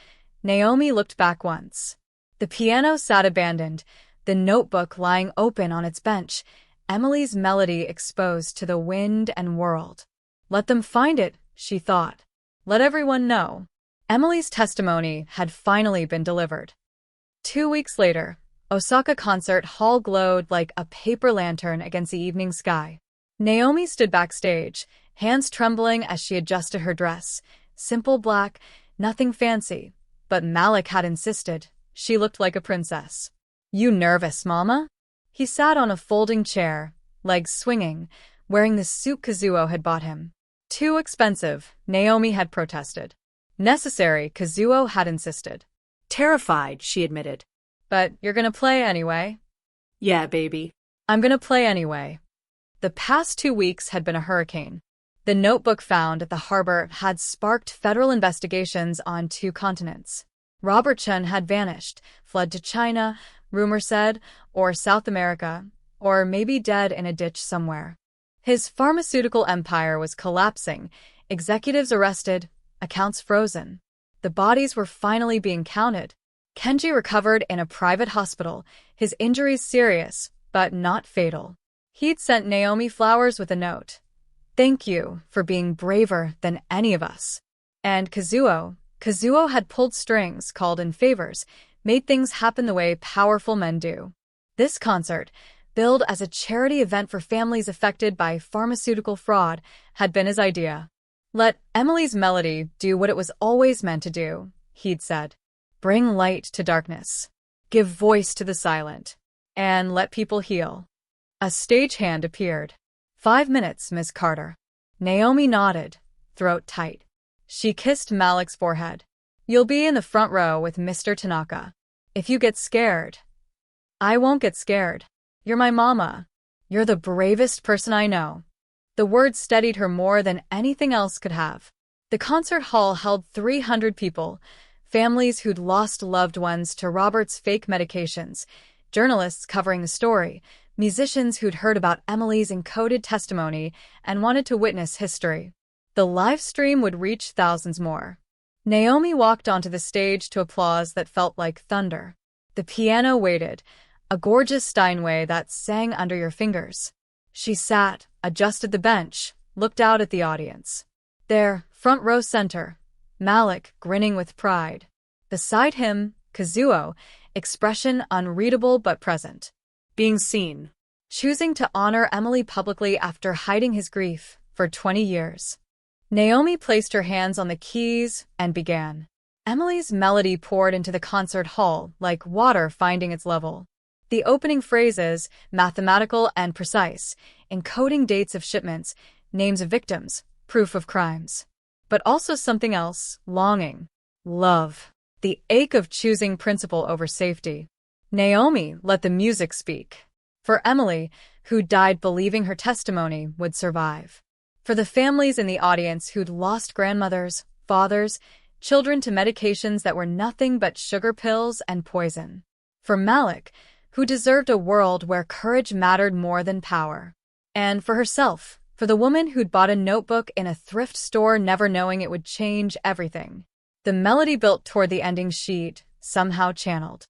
Naomi looked back once. The piano sat abandoned, the notebook lying open on its bench, Emily's melody exposed to the wind and world. Let them find it, she thought. Let everyone know. Emily's testimony had finally been delivered. 2 weeks later, Osaka Concert Hall glowed like a paper lantern against the evening sky. Naomi stood backstage, hands trembling as she adjusted her dress. Simple black, nothing fancy. But Malik had insisted. She looked like a princess. "You nervous, Mama?" He sat on a folding chair, legs swinging, wearing the suit Kazuo had bought him. Too expensive, Naomi had protested. Necessary, Kazuo had insisted. Terrified, she admitted. "But you're gonna play anyway?" "Yeah, baby. "I'm gonna play anyway." The past 2 weeks had been a hurricane. The notebook found at the harbor had sparked federal investigations on 2 continents. Robert Chen had vanished, fled to China, rumor said, or South America, or maybe dead in a ditch somewhere. His pharmaceutical empire was collapsing, executives arrested, accounts frozen. The bodies were finally being counted. Kenji recovered in a private hospital, his injuries serious, but not fatal. He'd sent Naomi flowers with a note. "Thank you for being braver than any of us." And Kazuo had pulled strings, called in favors, made things happen the way powerful men do. This concert, billed as a charity event for families affected by pharmaceutical fraud, had been his idea. "Let Emily's melody do what it was always meant to do," he'd said. "Bring light to darkness. Give voice to the silent. And let people heal." A stagehand appeared. "5 minutes, Miss Carter." Naomi nodded, throat tight. She kissed Malik's forehead. "You'll be in the front row with Mr. Tanaka." If you get scared, I won't get scared. You're my mama. You're the bravest person I know. The words steadied her more than anything else could have. The concert hall held 300 people, families who'd lost loved ones to Robert's fake medications, journalists covering the story, musicians who'd heard about Emily's encoded testimony and wanted to witness history. The live stream would reach thousands more. Naomi walked onto the stage to applause that felt like thunder. The piano waited, a gorgeous Steinway that sang under your fingers. She sat, adjusted the bench, looked out at the audience. There, front row center, Malik grinning with pride. Beside him, Kazuo, expression unreadable but present. Being seen. Choosing to honor Emily publicly after hiding his grief for 20 years. Naomi placed her hands on the keys and began. Emily's melody poured into the concert hall like water finding its level. The opening phrases, mathematical and precise, encoding dates of shipments, names of victims, proof of crimes. But also something else, longing, love, the ache of choosing principle over safety. Naomi let the music speak. For Emily, who died believing her testimony would survive. For the families in the audience who'd lost grandmothers, fathers, children to medications that were nothing but sugar pills and poison. For Malik, who deserved a world where courage mattered more than power. And for herself, for the woman who'd bought a notebook in a thrift store never knowing it would change everything. The melody built toward the ending sheet, somehow channeled.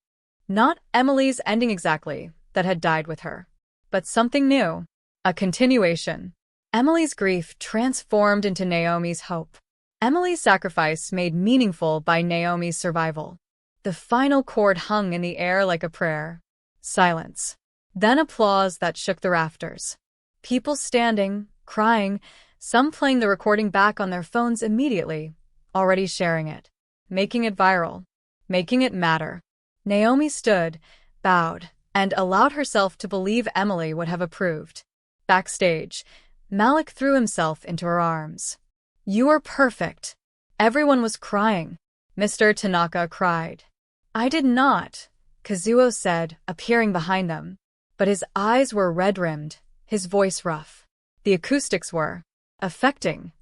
Not Emily's ending exactly, that had died with her. But something new. A continuation. Emily's grief transformed into Naomi's hope. Emily's sacrifice made meaningful by Naomi's survival. The final chord hung in the air like a prayer. Silence. Then applause that shook the rafters. People standing, crying, some playing the recording back on their phones immediately, already sharing it, making it viral, making it matter. Naomi stood, bowed, and allowed herself to believe Emily would have approved. Backstage, Malik threw himself into her arms. You are perfect. Everyone was crying. Mr. Tanaka cried. I did not, Kazuo said, appearing behind them. But his eyes were red-rimmed, his voice rough. The acoustics were affecting.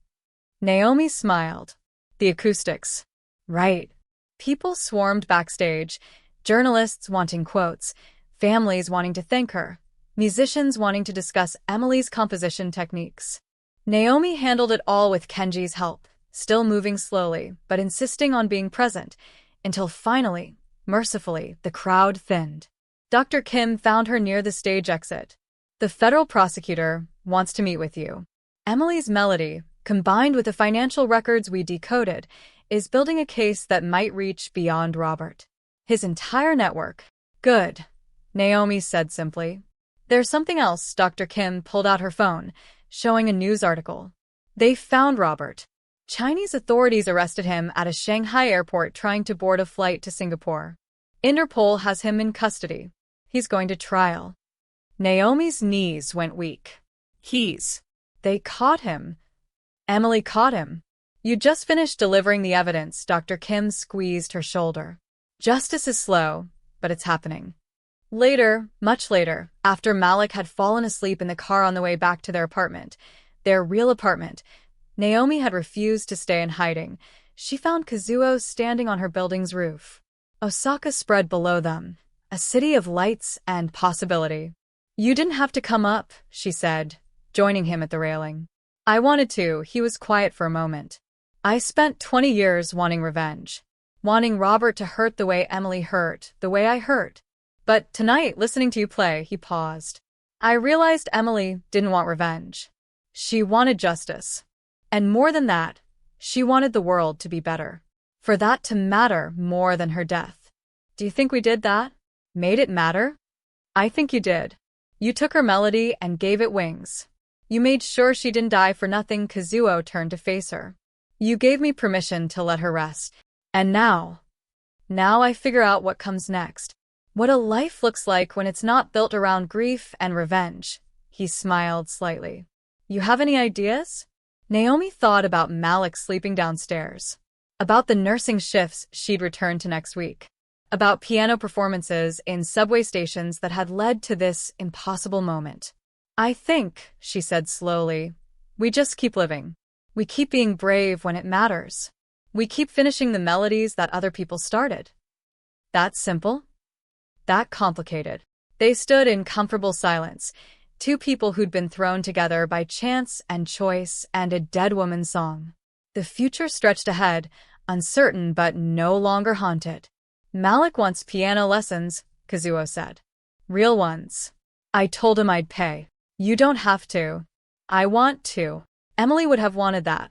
Naomi smiled. The acoustics. Right. People swarmed backstage, journalists wanting quotes, families wanting to thank her, musicians wanting to discuss Emily's composition techniques. Naomi handled it all with Kenji's help, still moving slowly, but insisting on being present, until finally, mercifully, the crowd thinned. Dr. Kim found her near the stage exit. The federal prosecutor wants to meet with you. Emily's melody, combined with the financial records we decoded, is building a case that might reach beyond Robert. His entire network. Good, Naomi said simply. There's something else. Dr. Kim pulled out her phone, showing a news article. They found Robert. Chinese authorities arrested him at a Shanghai airport trying to board a flight to Singapore. Interpol has him in custody. He's going to trial. Naomi's knees went weak. They caught him. Emily caught him. You just finished delivering the evidence. Dr. Kim squeezed her shoulder. Justice is slow, but it's happening. Later, much later, after Malik had fallen asleep in the car on the way back to their apartment, their real apartment, Naomi had refused to stay in hiding. She found Kazuo standing on her building's roof. Osaka spread below them, a city of lights and possibility. You didn't have to come up, she said, joining him at the railing. I wanted to. He was quiet for a moment. I spent 20 years wanting revenge. Wanting Robert to hurt the way Emily hurt, the way I hurt. But tonight, listening to you play, he paused. I realized Emily didn't want revenge. She wanted justice. And more than that, she wanted the world to be better. For that to matter more than her death. Do you think we did that? Made it matter? I think you did. You took her melody and gave it wings. You made sure she didn't die for nothing. Kazuo turned to face her. You gave me permission to let her rest. And now I figure out what comes next. What a life looks like when it's not built around grief and revenge. He smiled slightly. You have any ideas? Naomi thought about Malik sleeping downstairs. About the nursing shifts she'd return to next week. about piano performances in subway stations that had led to this impossible moment. "I think," she said slowly, "we just keep living. We keep being brave when it matters. We keep finishing the melodies that other people started." That simple? That complicated. They stood in comfortable silence, two people who'd been thrown together by chance and choice and a dead woman's song. The future stretched ahead, uncertain but no longer haunted. "Malik wants piano lessons," Kazuo said. "Real ones. I told him I'd pay." "You don't have to." "I want to." Emily would have wanted that.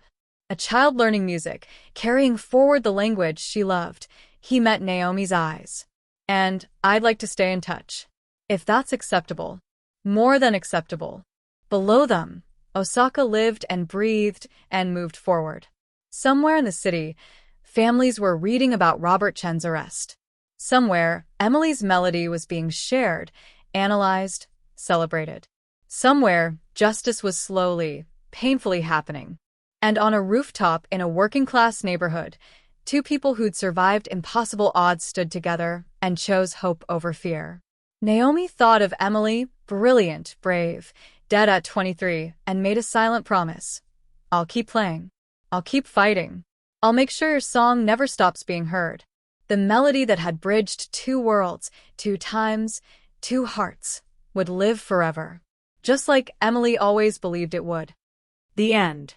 A child learning music, carrying forward the language she loved. He met Naomi's eyes. "And I'd like to stay in touch. If that's acceptable." More than acceptable. Below them, Osaka lived and breathed and moved forward. Somewhere in the city, families were reading about Robert Chen's arrest. Somewhere, Emily's melody was being shared, analyzed, celebrated. Somewhere, justice was slowly, painfully happening. And on a rooftop in a working-class neighborhood, two people who'd survived impossible odds stood together and chose hope over fear. Naomi thought of Emily, brilliant, brave, dead at 23, and made a silent promise. "I'll keep playing. I'll keep fighting. I'll make sure your song never stops being heard." The melody that had bridged two worlds, two times, two hearts, would live forever. Just like Emily always believed it would. The end.